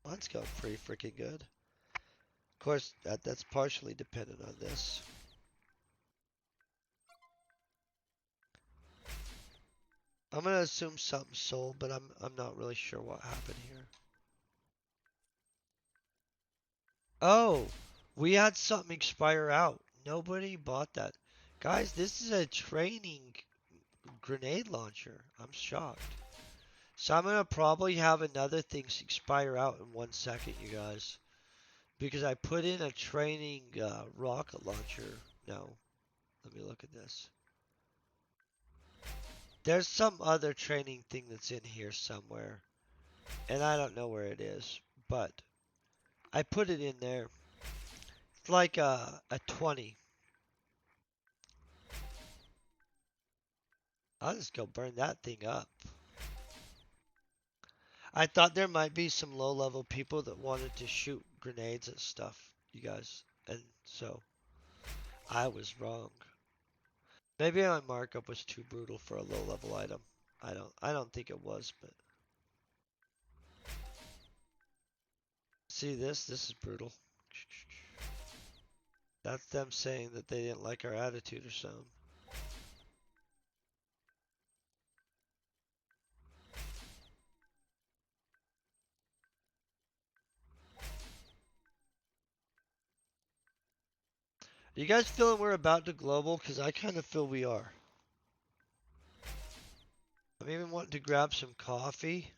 Mine's going pretty freaking good. Of course, that's partially dependent on this. I'm gonna assume something sold, but I'm not really sure what happened here. Oh, we had something expire out. Nobody bought that. Guys, this is a training grenade launcher. I'm shocked. So I'm gonna probably have another thing expire out in 1 second, you guys, because I put in a training rocket launcher. No, let me look at this. There's some other training thing that's in here somewhere, and I don't know where it is, but I put it in there. It's like a 20. I'll just go burn that thing up. I thought there might be some low level people that wanted to shoot grenades and stuff, you guys, and so I was wrong. Maybe my markup was too brutal for a low level item. I don't think it was, but see this? This is brutal. That's them saying that they didn't like our attitude or something. You guys feeling we're about to global? Because I kind of feel we are. I'm even wanting to grab some coffee,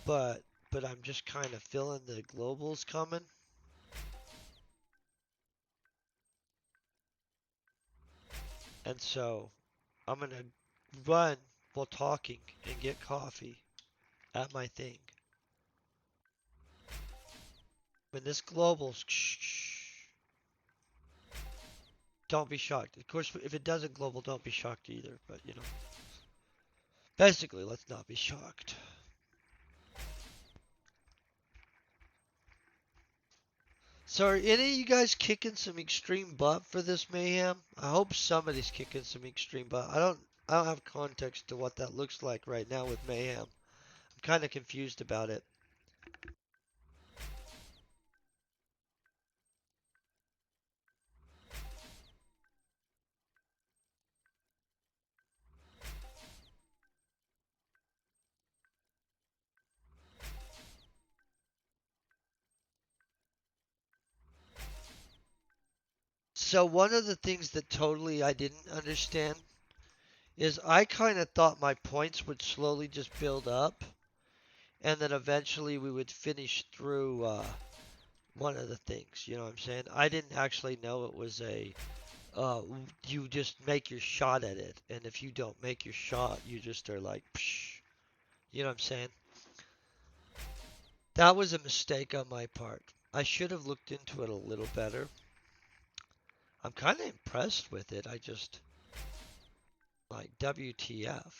but I'm just kind of feeling the globals coming. And so I'm gonna run while talking and get coffee at my thing. When this globals, don't be shocked. Of course, if it doesn't global, don't be shocked either. But you know, basically, let's not be shocked. So are any of you guys kicking some extreme butt for this mayhem? I hope somebody's kicking some extreme butt. I don't have context to what that looks like right now with mayhem. I'm kind of confused about it. So one of the things that totally I didn't understand is I kind of thought my points would slowly just build up, and then eventually we would finish through one of the things. You know what I'm saying? I didn't actually know it was a uh, you just make your shot at it, and if you don't make your shot, you just are like, psh, you know what I'm saying? That was a mistake on my part. I should have looked into it a little better. I'm kind of impressed with it. I just like WTF.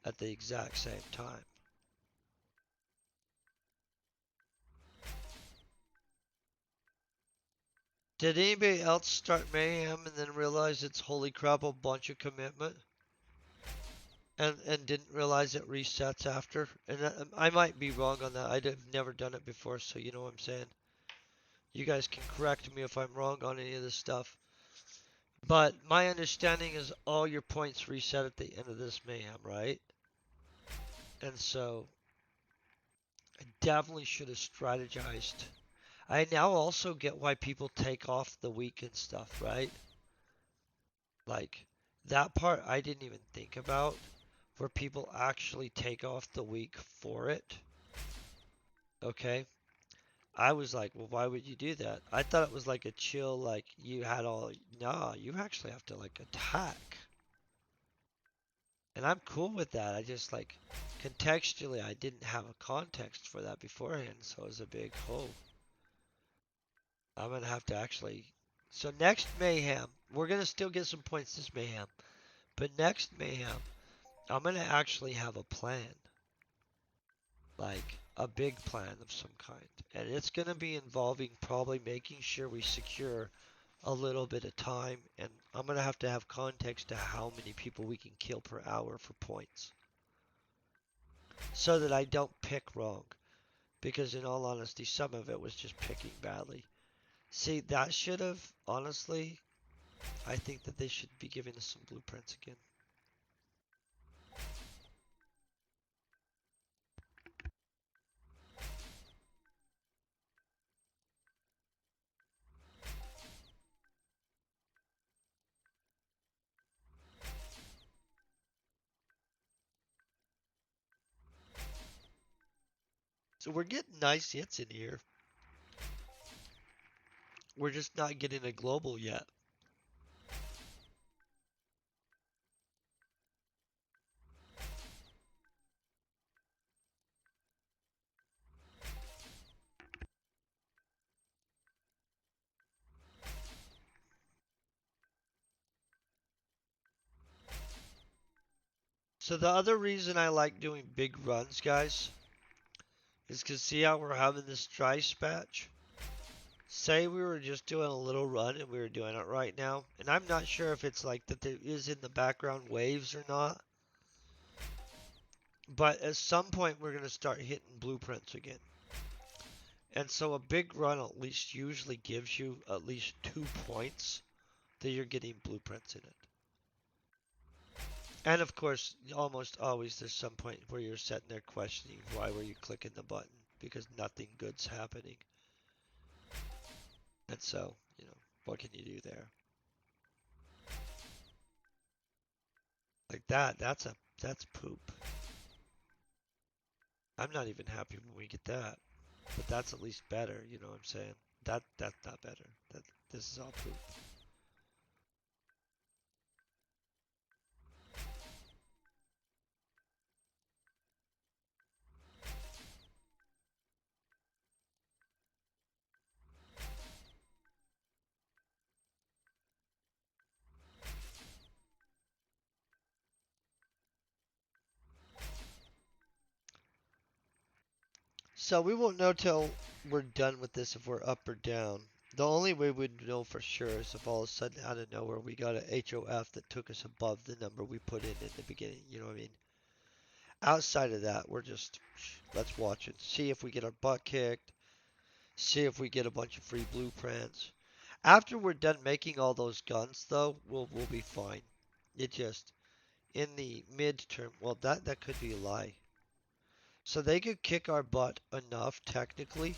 at the exact same time. Did anybody else start Mayhem and then realize it's holy crap a bunch of commitment? And didn't realize it resets after? And I might be wrong on that. I've never done it before, so you know what I'm saying. You guys can correct me if I'm wrong on any of this stuff. But my understanding is all your points reset at the end of this Mayhem, right? And so I definitely should have strategized. I now also get why people take off the week and stuff, right? Like that part I didn't even think about, where people actually take off the week for it. Okay. I was like, well, why would you do that? I thought it was like a chill, like you had all, nah, you actually have to like attack. And I'm cool with that. I just like, contextually, I didn't have a context for that beforehand. So it was a big, oh, I'm going to have to actually. So next Mayhem, we're going to still get some points this Mayhem. But next Mayhem, I'm going to actually have a plan. Like a big plan of some kind. And it's going to be involving probably making sure we secure a little bit of time. And I'm going to have context to how many people we can kill per hour for points. So that I don't pick wrong. Because in all honesty, some of it was just picking badly. See, that should have, honestly, I think that they should be giving us some blueprints again. So we're getting nice hits in here. We're just not getting a global yet. So the other reason I like doing big runs, guys, is because see how we're having this dry patch? Say we were just doing a little run and we were doing it right now, and I'm not sure if it's like that there is in the background waves or not, but at some point we're going to start hitting blueprints again. And so a big run at least usually gives you at least 2 points that you're getting blueprints in it. And of course, almost always there's some point where you're sitting there questioning why were you clicking the button because nothing good's happening. And so, what can you do there? Like that's poop. I'm not even happy when we get that. But that's at least better, you know what I'm saying? That's not better. This is all poop. So we won't know till we're done with this if we're up or down. The only way we'd know for sure is if all of a sudden out of nowhere we got a HOF that took us above the number we put in the beginning. You know what I mean? Outside of that, we're just let's watch it. See if we get our butt kicked. See if we get a bunch of free blueprints. After we're done making all those guns, though, we'll be fine. It just in the midterm. Well, that could be a lie. So they could kick our butt enough technically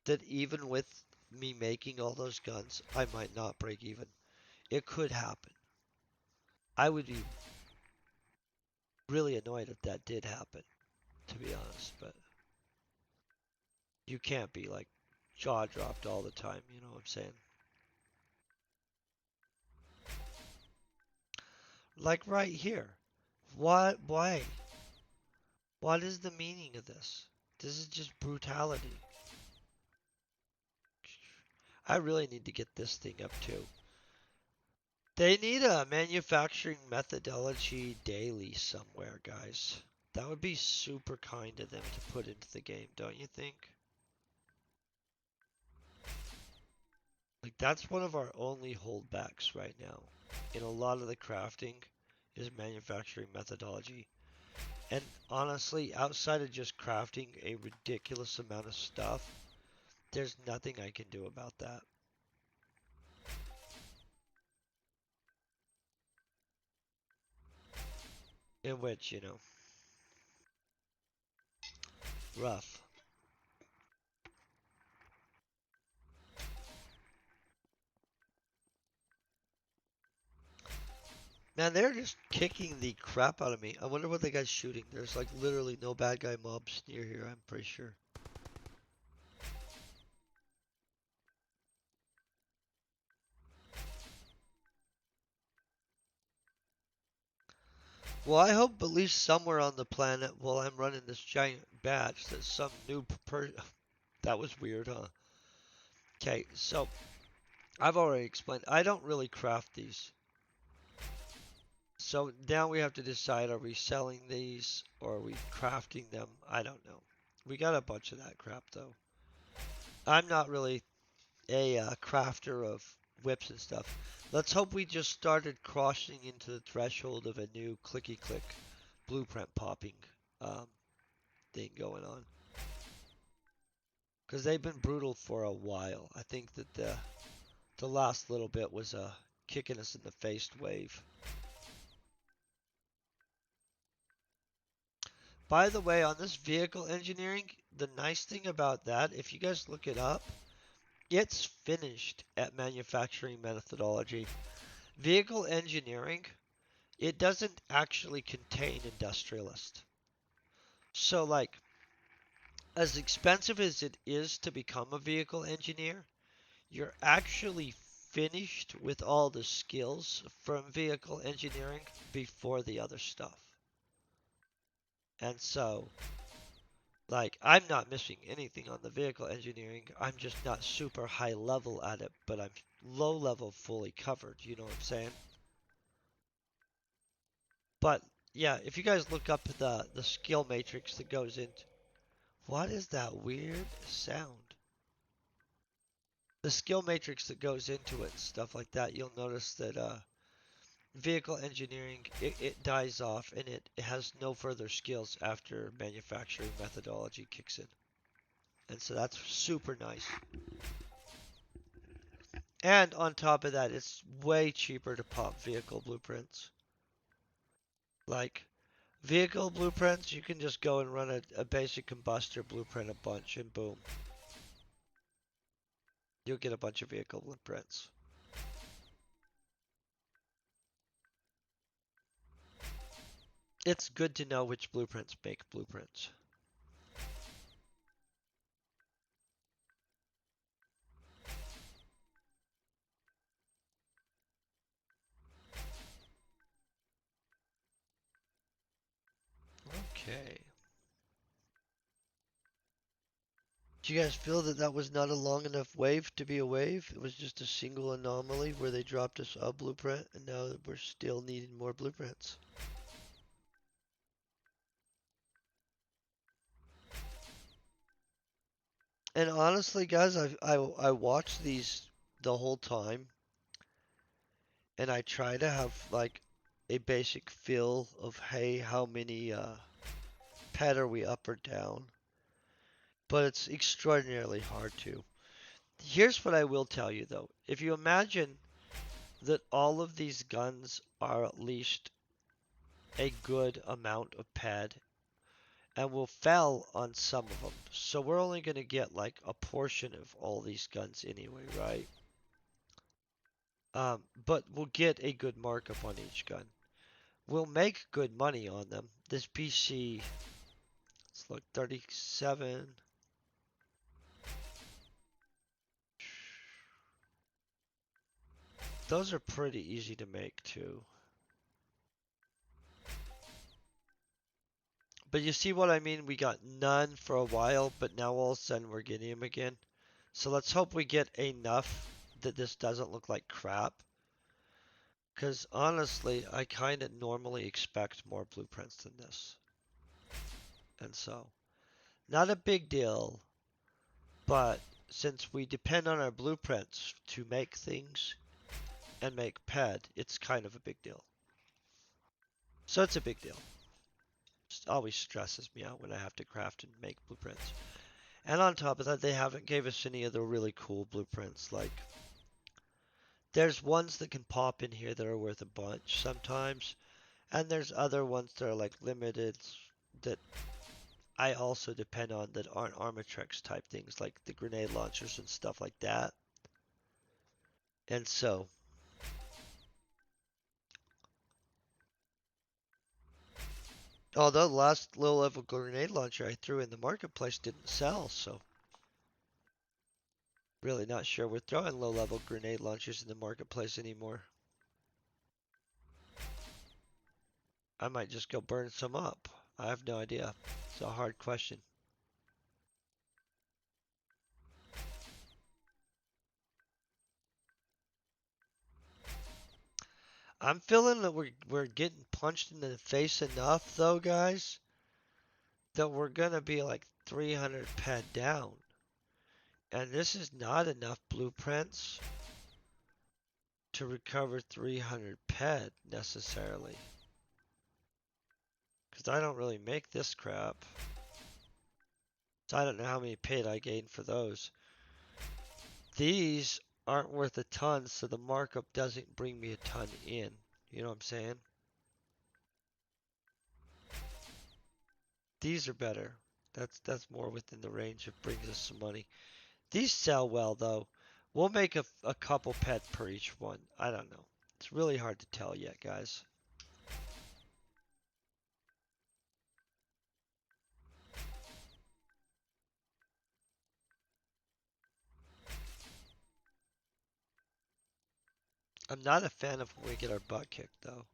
that even with me making all those guns, I might not break even. It could happen. I would be really annoyed if that did happen, to be honest, but you can't be like jaw dropped all the time, you know what I'm saying? Like right here. Why? What is the meaning of this? This is just brutality. I really need to get this thing up too. They need a manufacturing methodology daily somewhere, guys. That would be super kind of them to put into the game, don't you think? Like, that's one of our only holdbacks right now in a lot of the crafting is manufacturing methodology. And honestly, outside of just crafting a ridiculous amount of stuff, there's nothing I can do about that. In which, rough. Man, they're just kicking the crap out of me. I wonder what the guy's shooting. There's like literally no bad guy mobs near here, I'm pretty sure. Well, I hope at least somewhere on the planet while I'm running this giant batch that some new That was weird, huh? Okay, so I've already explained. I don't really craft these. So now we have to decide, are we selling these or are we crafting them? I don't know. We got a bunch of that crap though. I'm not really a crafter of whips and stuff. Let's hope we just started crossing into the threshold of a new clicky click blueprint popping um, thing going on. Because they've been brutal for a while. I think that the last little bit was a kicking us in the face wave. By the way, on this vehicle engineering, the nice thing about that, if you guys look it up, it's finished at manufacturing methodology. Vehicle engineering, it doesn't actually contain industrialist. So, like, as expensive as it is to become a vehicle engineer, you're actually finished with all the skills from vehicle engineering before the other stuff. And so, like, I'm not missing anything on the vehicle engineering. I'm just not super high level at it, but I'm low level fully covered. You know what I'm saying? But yeah, if you guys look up the skill matrix that goes into what is that weird sound? The skill matrix that goes into it and stuff like that, you'll notice that vehicle engineering it dies off and it has no further skills after manufacturing methodology kicks in. And so that's super nice. And on top of that, it's way cheaper to pop vehicle blueprints. Like, vehicle blueprints, you can just go and run a basic combustor blueprint a bunch, and boom. You'll get a bunch of vehicle blueprints. It's good to know which blueprints make blueprints. Okay. Do you guys feel that that was not a long enough wave to be a wave? It was just a single anomaly where they dropped us a blueprint, and now we're still needing more blueprints. And honestly, guys, I watched these the whole time, and I try to have like a basic feel of hey, how many pet are we up or down? But it's extraordinarily hard to. Here's what I will tell you though. If you imagine that all of these guns are at least a good amount of pad and will fail on some of them. So we're only going to get like a portion of all these guns anyway, right? But we'll get a good markup on each gun. We'll make good money on them. This PC, let's look, 37. Those are pretty easy to make too. But you see what I mean? We got none for a while, but now all of a sudden we're getting them again. So let's hope we get enough that this doesn't look like crap. Because honestly, I kind of normally expect more blueprints than this. And so, not a big deal, but since we depend on our blueprints to make things and make ped, it's kind of a big deal. So it's a big deal. It always stresses me out when I have to craft and make blueprints. And on top of that, they haven't gave us any of the really cool blueprints. Like, there's ones that can pop in here that are worth a bunch sometimes, and there's other ones that are like limited that I also depend on that aren't Armatrex type things like the grenade launchers and stuff like that. And so, although the last low level grenade launcher I threw in the marketplace didn't sell, so really not sure we're throwing low level grenade launchers in the marketplace anymore. I might just go burn some up. I have no idea. It's a hard question. I'm feeling that we're getting punched in the face enough though, guys, that we're gonna be like 300 ped down. And this is not enough blueprints to recover 300 ped necessarily. Because I don't really make this crap. So I don't know how many ped I gained for those. These aren't worth a ton, so the markup doesn't bring me a ton in. You know what I'm saying? These are better. That's more within the range of brings us some money. These sell well though. We'll make a couple ped per each one. I don't know. It's really hard to tell yet, guys. I'm not a fan of when we get our butt kicked though.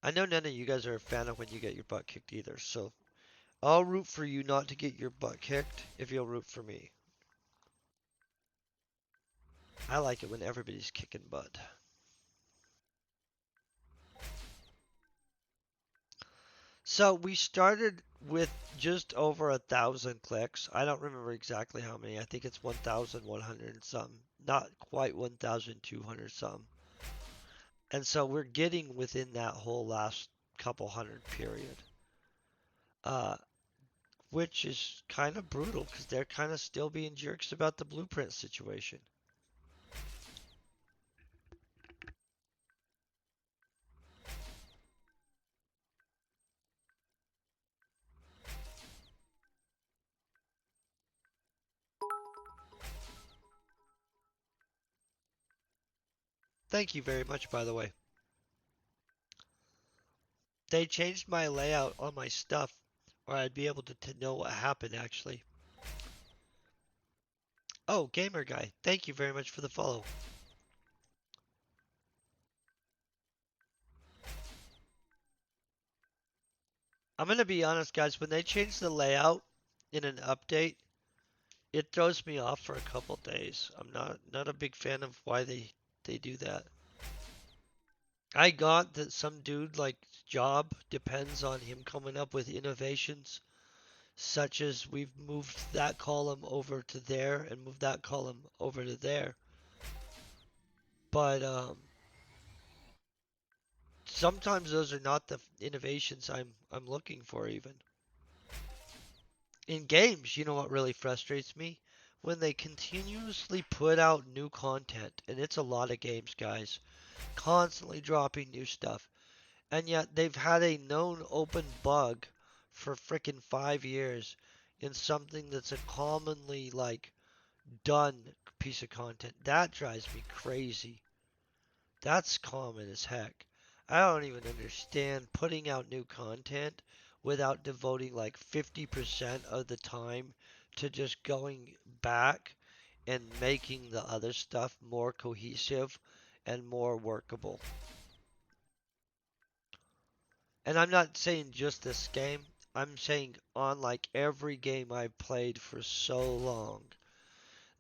I know none of you guys are a fan of when you get your butt kicked either, so I'll root for you not to get your butt kicked if you'll root for me. I like it when everybody's kicking butt. So we started with just over 1,000 clicks. I don't remember exactly how many. I think it's 1,100 and something. Not quite 1,200 something. And so we're getting within that whole last couple hundred period. Uh, which is kind of brutal because they're kind of still being jerks about the blueprint situation. Thank you very much, by the way. They changed my layout on my stuff, or I'd be able to know what happened actually. Oh, Gamer Guy, thank you very much for the follow. I'm gonna be honest, guys, when they change the layout in an update, it throws me off for a couple days. I'm not a big fan of why they do that. I got that some dude like job depends on him coming up with innovations such as we've moved that column over to there and moved that column over to there. But sometimes those are not the innovations I'm looking for even. In games, you know what really frustrates me? When they continuously put out new content, and it's a lot of games, guys, constantly dropping new stuff, and yet they've had a known open bug for frickin' 5 years in something that's a commonly like done piece of content. That drives me crazy. That's common as heck. I don't even understand putting out new content without devoting like 50% of the time to just going back and making the other stuff more cohesive and more workable. And I'm not saying just this game, I'm saying on like every game I've played for so long,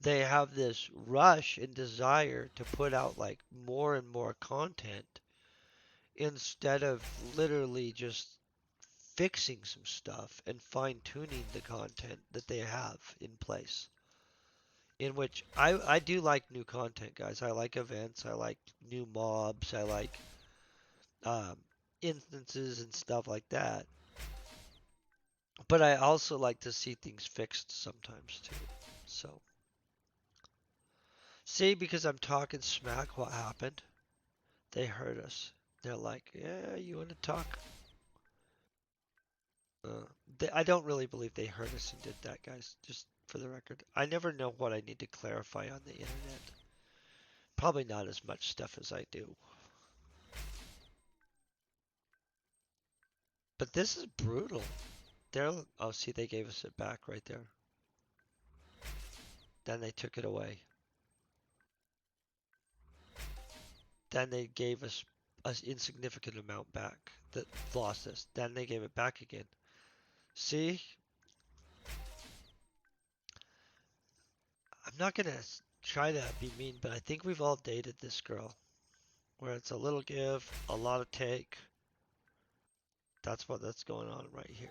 they have this rush and desire to put out like more and more content instead of literally just fixing some stuff and fine tuning the content that they have in place. In which I do like new content, guys. I like events, I like new mobs, I like um, instances and stuff like that. But I also like to see things fixed sometimes too. So, see, because I'm talking smack, what happened? They heard us. They're like, yeah, you want to talk? Uh, I don't really believe they heard us and did that, guys. Just for the record, I never know what I need to clarify on the internet. Probably not as much stuff as I do. But this is brutal. They're, oh, see, they gave us it back right there. Then they took it away. Then they gave us an insignificant amount back that lost us. Then they gave it back again. See, I'm not gonna try to be mean, but I think we've all dated this girl, where it's a little give, a lot of take. That's going on right here.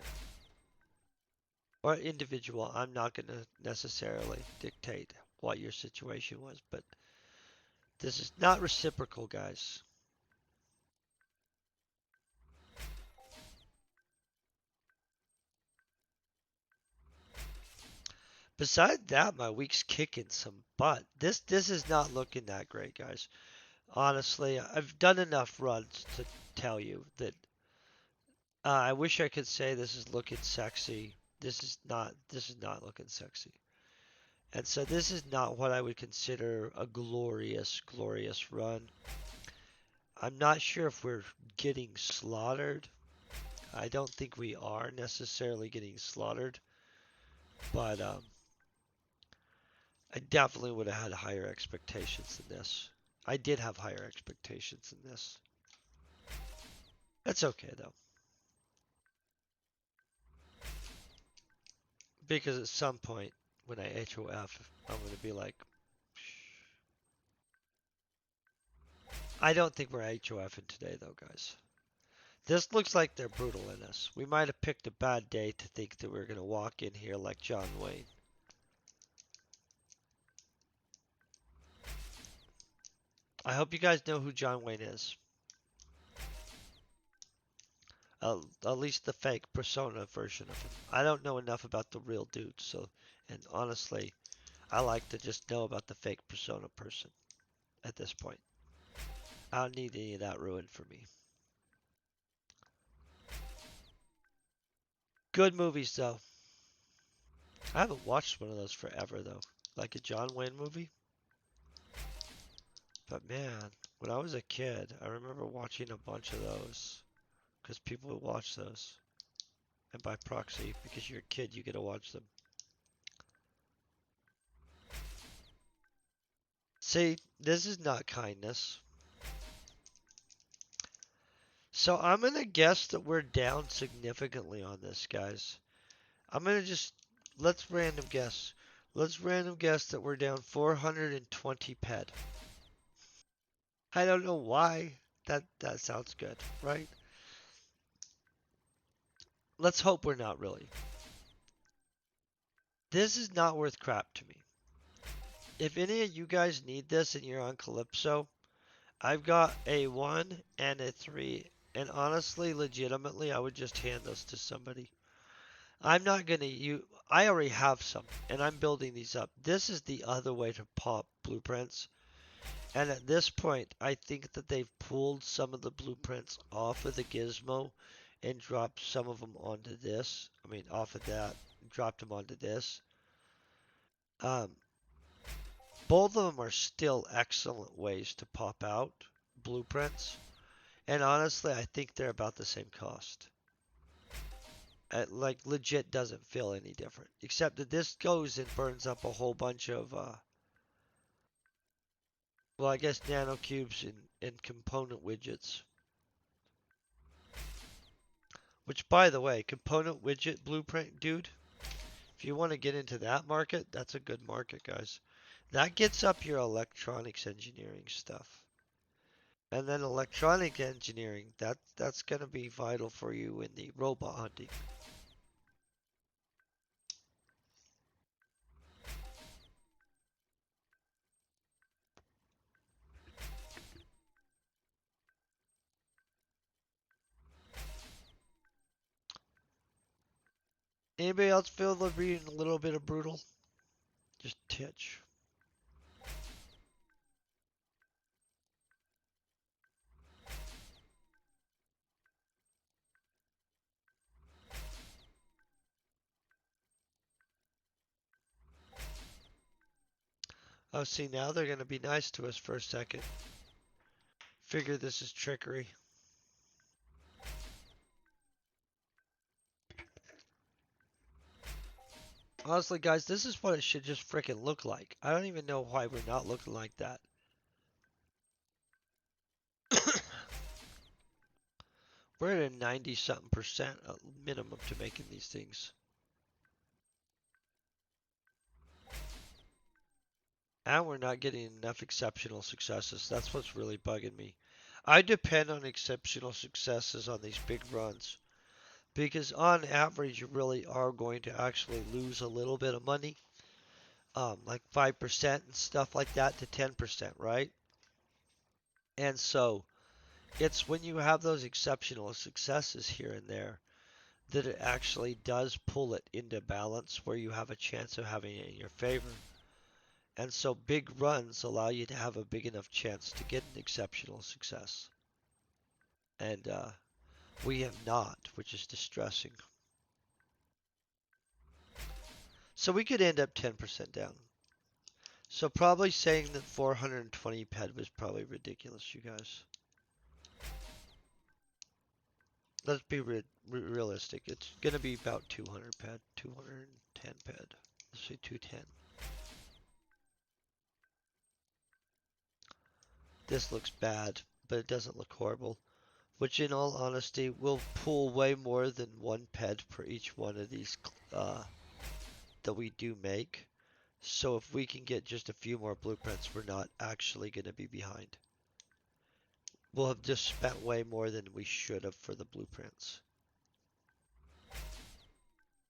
Or individual, I'm not gonna necessarily dictate what your situation was, but this is not reciprocal, guys. Besides that, my week's kicking some butt. This is not looking that great, guys. Honestly, I've done enough runs to tell you that I wish I could say this is looking sexy. This is not looking sexy. And so this is not what I would consider a glorious, glorious run. I'm not sure if we're getting slaughtered. I don't think we are necessarily getting slaughtered, but I definitely would have had higher expectations than this. I did have higher expectations than this. That's okay though, because at some point when I HOF, I'm going to be like, I don't think we're HOFing today though, guys. This looks like they're brutal in us. We might have picked a bad day to think that we're going to walk in here like John Wayne. I hope you guys know who John Wayne is. At least the fake persona version of him. I don't know enough about the real dude, so, and honestly, I like to just know about the fake persona person at this point. I don't need any of that ruined for me. Good movies, though. I haven't watched one of those forever, though. Like a John Wayne movie. But man, when I was a kid, I remember watching a bunch of those. Because people would watch those. And by proxy, because you're a kid, you get to watch them. See, this is not kindness. So I'm going to guess that we're down significantly on this, guys. I'm going to just, let's random guess. Let's random guess that we're down 420 ped. I don't know why. That sounds good, right? Let's hope we're not really. This is not worth crap to me. If any of you guys need this and you're on Calypso, I've got a 1 and a 3. And honestly, legitimately, I would just hand those to somebody. I'm not gonna use. I already have some, and I'm building these up. This is the other way to pop blueprints. And at this point, I think that they've pulled some of the blueprints off of the gizmo and dropped some of them onto this. I mean, off of that, dropped them onto this. Um, both of them are still excellent ways to pop out blueprints. And honestly, I think they're about the same cost. Like, legit doesn't feel any different. Except that this goes and burns up a whole bunch of, well, I guess nanocubes and component widgets. Which, by the way, component widget blueprint, dude, if you want to get into that market, that's a good market, guys. That gets up your electronics engineering stuff. And then electronic engineering, that's gonna be vital for you in the robot hunting. Anybody else feel the reading a little bit of brutal? Just titch. Oh, see, now they're gonna be nice to us for a second. Figure this is trickery. Honestly, guys, this is what it should just frickin' look like. I don't even know why we're not looking like that. We're at a 90 something percent minimum to making these things. And we're not getting enough exceptional successes. That's what's really bugging me. I depend on exceptional successes on these big runs. Because on average, you really are going to actually lose a little bit of money. Like 5% and stuff like that to 10%, right? And so it's when you have those exceptional successes here and there that it actually does pull it into balance where you have a chance of having it in your favor. And so big runs allow you to have a big enough chance to get an exceptional success. And we have not, which is distressing. So we could end up 10% down. So probably saying that 420 ped was probably ridiculous, you guys. Let's be realistic. It's going to be about 200 ped, 210 ped. Let's say 210. This looks bad, but it doesn't look horrible. Which in all honesty will pull way more than 1 ped per each one of these that we do make. So if we can get just a few more blueprints, we're not actually going to be behind. We'll have just spent way more than we should have for the blueprints.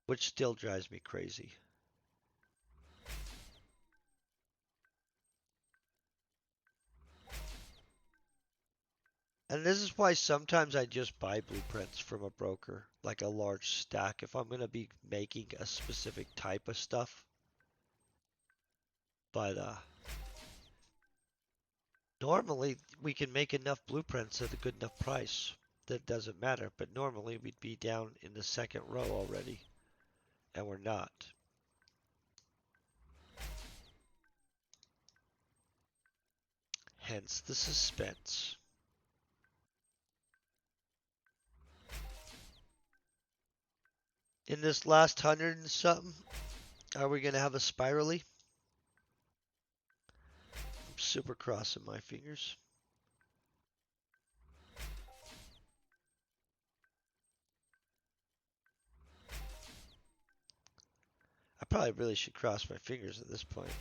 Which still drives me crazy. And this is why sometimes I just buy blueprints from a broker, like a large stack, if I'm going to be making a specific type of stuff. But normally we can make enough blueprints at a good enough price that doesn't matter. But normally we'd be down in the second row already, and we're not. Hence the suspense. In this last 100 and something, are we going to have a spirally? I'm super crossing my fingers. I probably really should cross my fingers at this point.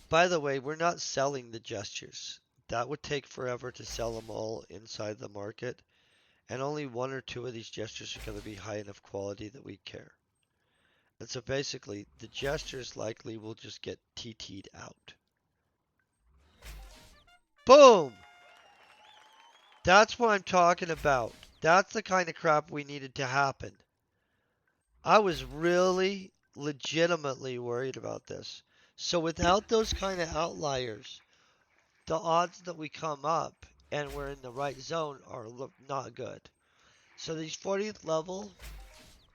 By the way, we're not selling the gestures. That would take forever to sell them all inside the market, and only one or two of these gestures are going to be high enough quality that we care. And so basically, the gestures likely will just get TT'd out. Boom! That's what I'm talking about. That's the kind of crap we needed to happen. I was really legitimately worried about this. So without those kind of outliers, the odds that we come up and we're in the right zone are not good. So these 40th level,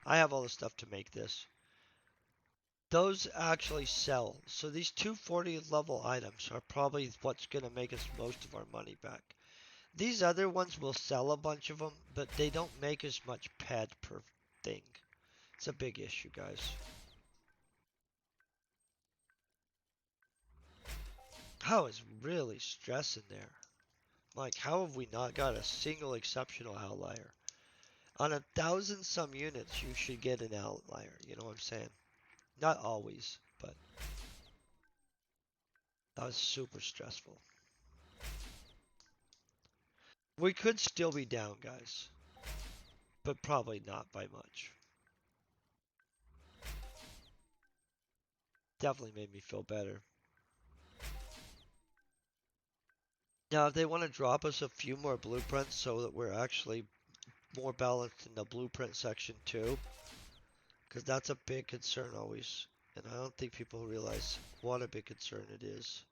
I have all the stuff to make this. Those actually sell. So these two 40th level items are probably what's going to make us most of our money back. These other ones will sell a bunch of them, but they don't make as much ped per thing. It's a big issue, guys. I was really stressing there. Like, how have we not got a single exceptional outlier? On 1,000 some units, you should get an outlier. You know what I'm saying? Not always, but that was super stressful. We could still be down, guys, but probably not by much. Definitely made me feel better. Now, if they want to drop us a few more blueprints so that we're actually more balanced in the blueprint section too, because that's a big concern always. And I don't think people realize what a big concern it is.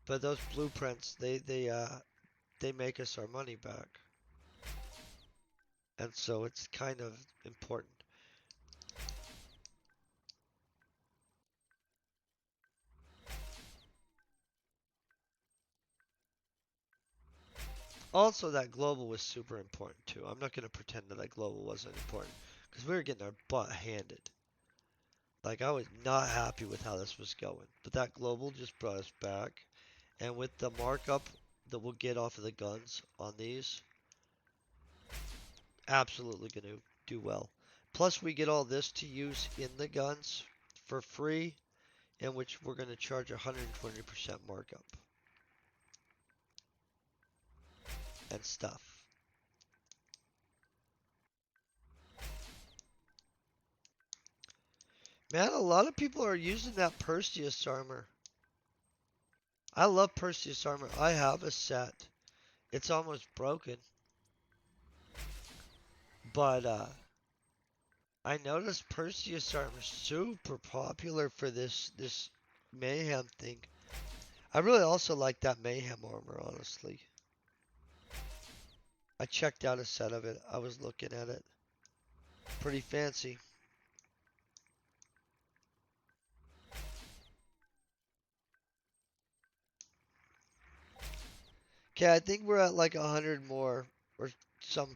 But those blueprints, they make us our money back, and so it's kind of important. Also, that global was super important too. I'm not gonna pretend that that global wasn't important, because we were getting our butt handed. Like I was not happy with how this was going, but that global just brought us back. And with the markup that we'll get off of the guns on these, absolutely going to do well. Plus, we get all this to use in the guns for free, in which we're going to charge 120% markup and stuff. Man, a lot of people are using that Perseus armor. I love Perseus armor. I have a set. It's almost broken, but I noticed Perseus armor super popular for this mayhem thing. I really also like that mayhem armor, honestly. I checked out a set of it. I was looking at it. Pretty fancy. Okay, I think we're at like 100 more or some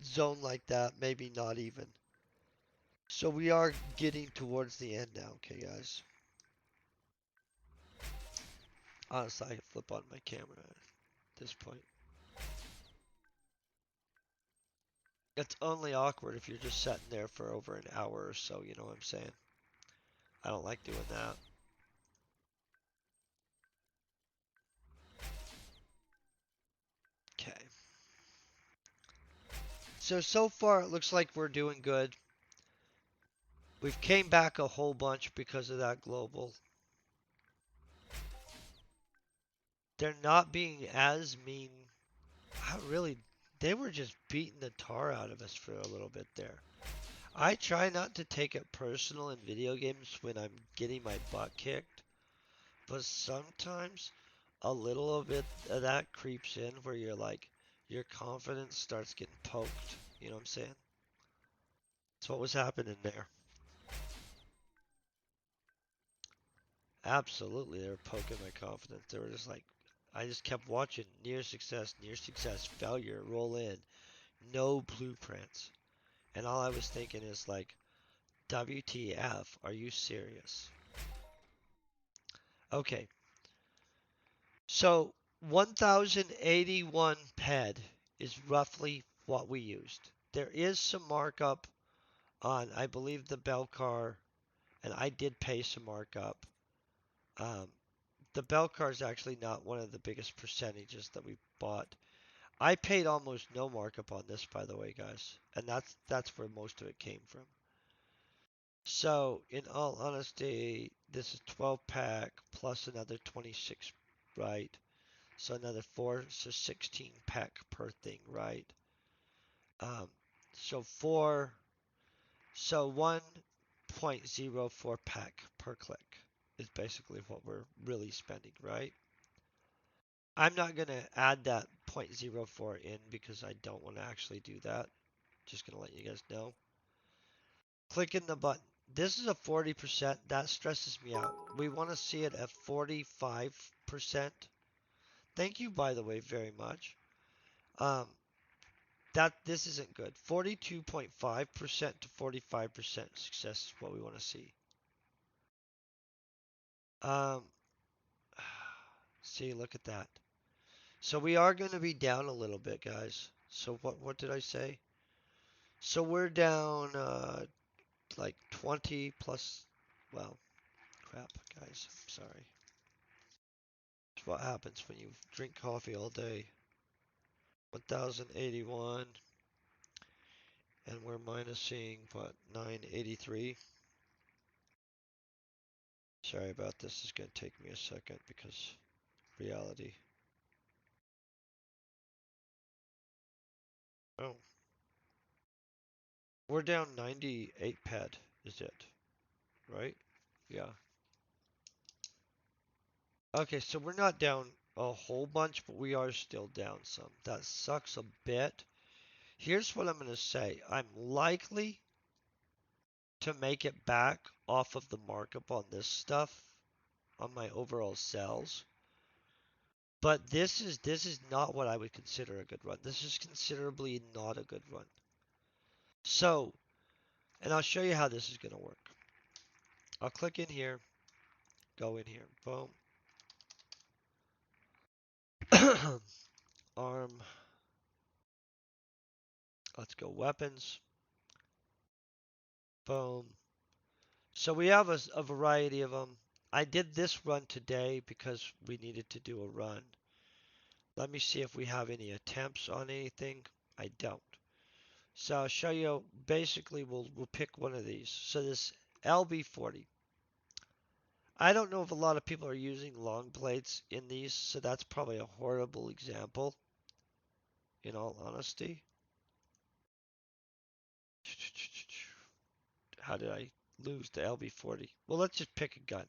zone like that. Maybe not even. So we are getting towards the end now, okay, guys. Honestly, I can flip on my camera at this point. It's only awkward if you're just sitting there for over an hour or so, you know what I'm saying? I don't like doing that. Okay. So far it looks like we're doing good. We've came back a whole bunch because of that global. They're not being as mean. Really, they were just beating the tar out of us for a little bit there. I try not to take it personal in video games when I'm getting my butt kicked, but sometimes a little bit of that creeps in where you're like, your confidence starts getting poked. You know what I'm saying? That's what was happening there. Absolutely, they were poking my confidence. They were just like, I just kept watching near success, failure, roll in, no blueprints. And all I was thinking is like, WTF, are you serious? Okay, so 1081 PED is roughly what we used. There is some markup on, I believe, the bell car, and I did pay some markup. Um, the bell car is actually not one of the biggest percentages that we bought. I paid almost no markup on this, by the way, guys, and that's where most of it came from. So, in all honesty, this is 12 pack plus another 26, right? So another 4, so 16 pack per thing, right? Um, so 4, so 1.04 pack per click is basically what we're really spending, right? I'm not going to add that 0.04 in because I don't want to actually do that. Just going to let you guys know. Clicking the button. This is a 40%. That stresses me out. We want to see it at 45%. Thank you, by the way, very much. Um, this isn't good. 42.5% to 45% success is what we want to see. Um, see, look at that. So we are going to be down a little bit, guys. So what did I say? So we're down like 20 plus. Well, crap, guys. I'm sorry. It's what happens when you drink coffee all day. 1081, and we're minusing what 983. Sorry about this. It's gonna take me a second because reality. Oh, we're down 98 ped. Is it right? Yeah. Okay, so we're not down a whole bunch, but we are still down some. That sucks a bit. Here's what I'm going to say. I'm likely to make it back off of the markup on this stuff on my overall sales. But this is not what I would consider a good run. This is considerably not a good run. So, and I'll show you how this is going to work. I'll click in here, go in here, boom. Arm, let's go weapons, boom. So we have a variety of them. I did this run today because we needed to do a run. Let me see if we have any attempts on anything. I don't. So I'll show you. Basically, we'll pick one of these. So this LB40. I don't know if a lot of people are using long blades in these, so that's probably a horrible example, in all honesty. How did I lose the LB40? Well, let's just pick a gun.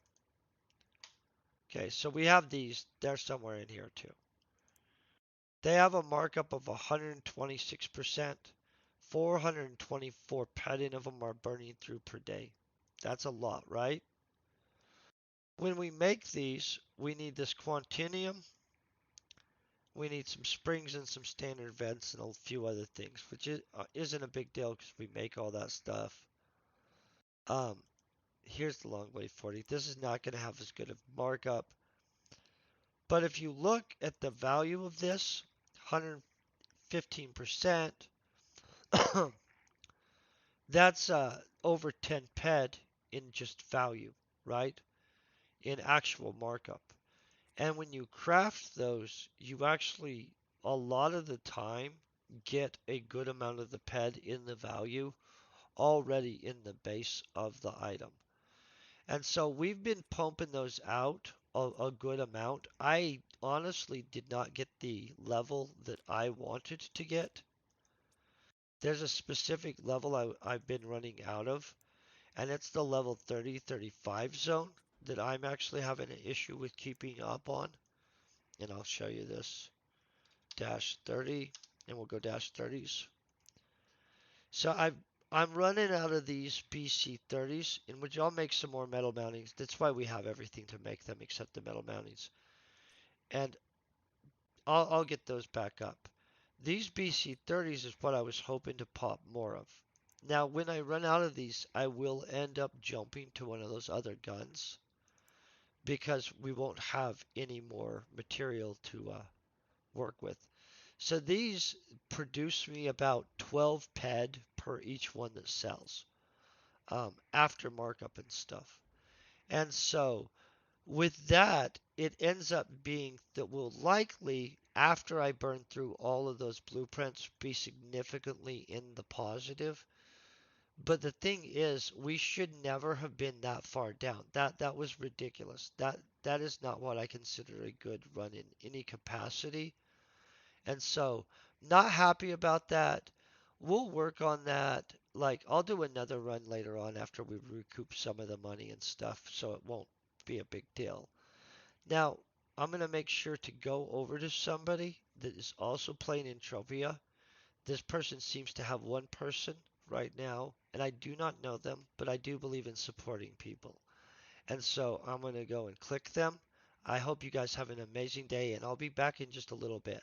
Okay, so we have these. They're somewhere in here too. They have a markup of 126%. 424 petting of them are burning through per day. That's a lot, right? When we make these, we need this quantinium. We need some springs and some standard vents and a few other things, which isn't a big deal because we make all that stuff. Um, Here's the long wave 40. This is not going to have as good of markup. But if you look at the value of this, 115%, that's over 10 ped in just value, right? In actual markup. And when you craft those, you actually, a lot of the time, get a good amount of the ped in the value already in the base of the item. And so we've been pumping those out a good amount. I honestly did not get the level that I wanted to get. There's a specific level I've been running out of, and it's the level 30, 35 zone that I'm actually having an issue with keeping up on. And I'll show you this. Dash 30, and we'll go dash 30s. So I'm running out of these BC30s, in which I'll make some more metal mountings. That's why we have everything to make them except the metal mountings. And I'll get those back up. These BC30s is what I was hoping to pop more of. Now, when I run out of these, I will end up jumping to one of those other guns because we won't have any more material to work with. So these produce me about 12 ped per each one that sells after markup and stuff. And so with that, it ends up being that will likely, after I burn through all of those blueprints, be significantly in the positive. But the thing is, we should never have been that far down. That was ridiculous. That is not what I consider a good run in any capacity. And so, not happy about that. We'll work on that. Like, I'll do another run later on after we recoup some of the money and stuff, so it won't be a big deal. Now, I'm going to make sure to go over to somebody that is also playing Entropia. This person seems to have one person right now, and I do not know them, but I do believe in supporting people. And so I'm going to go and click them. I hope you guys have an amazing day, and I'll be back in just a little bit.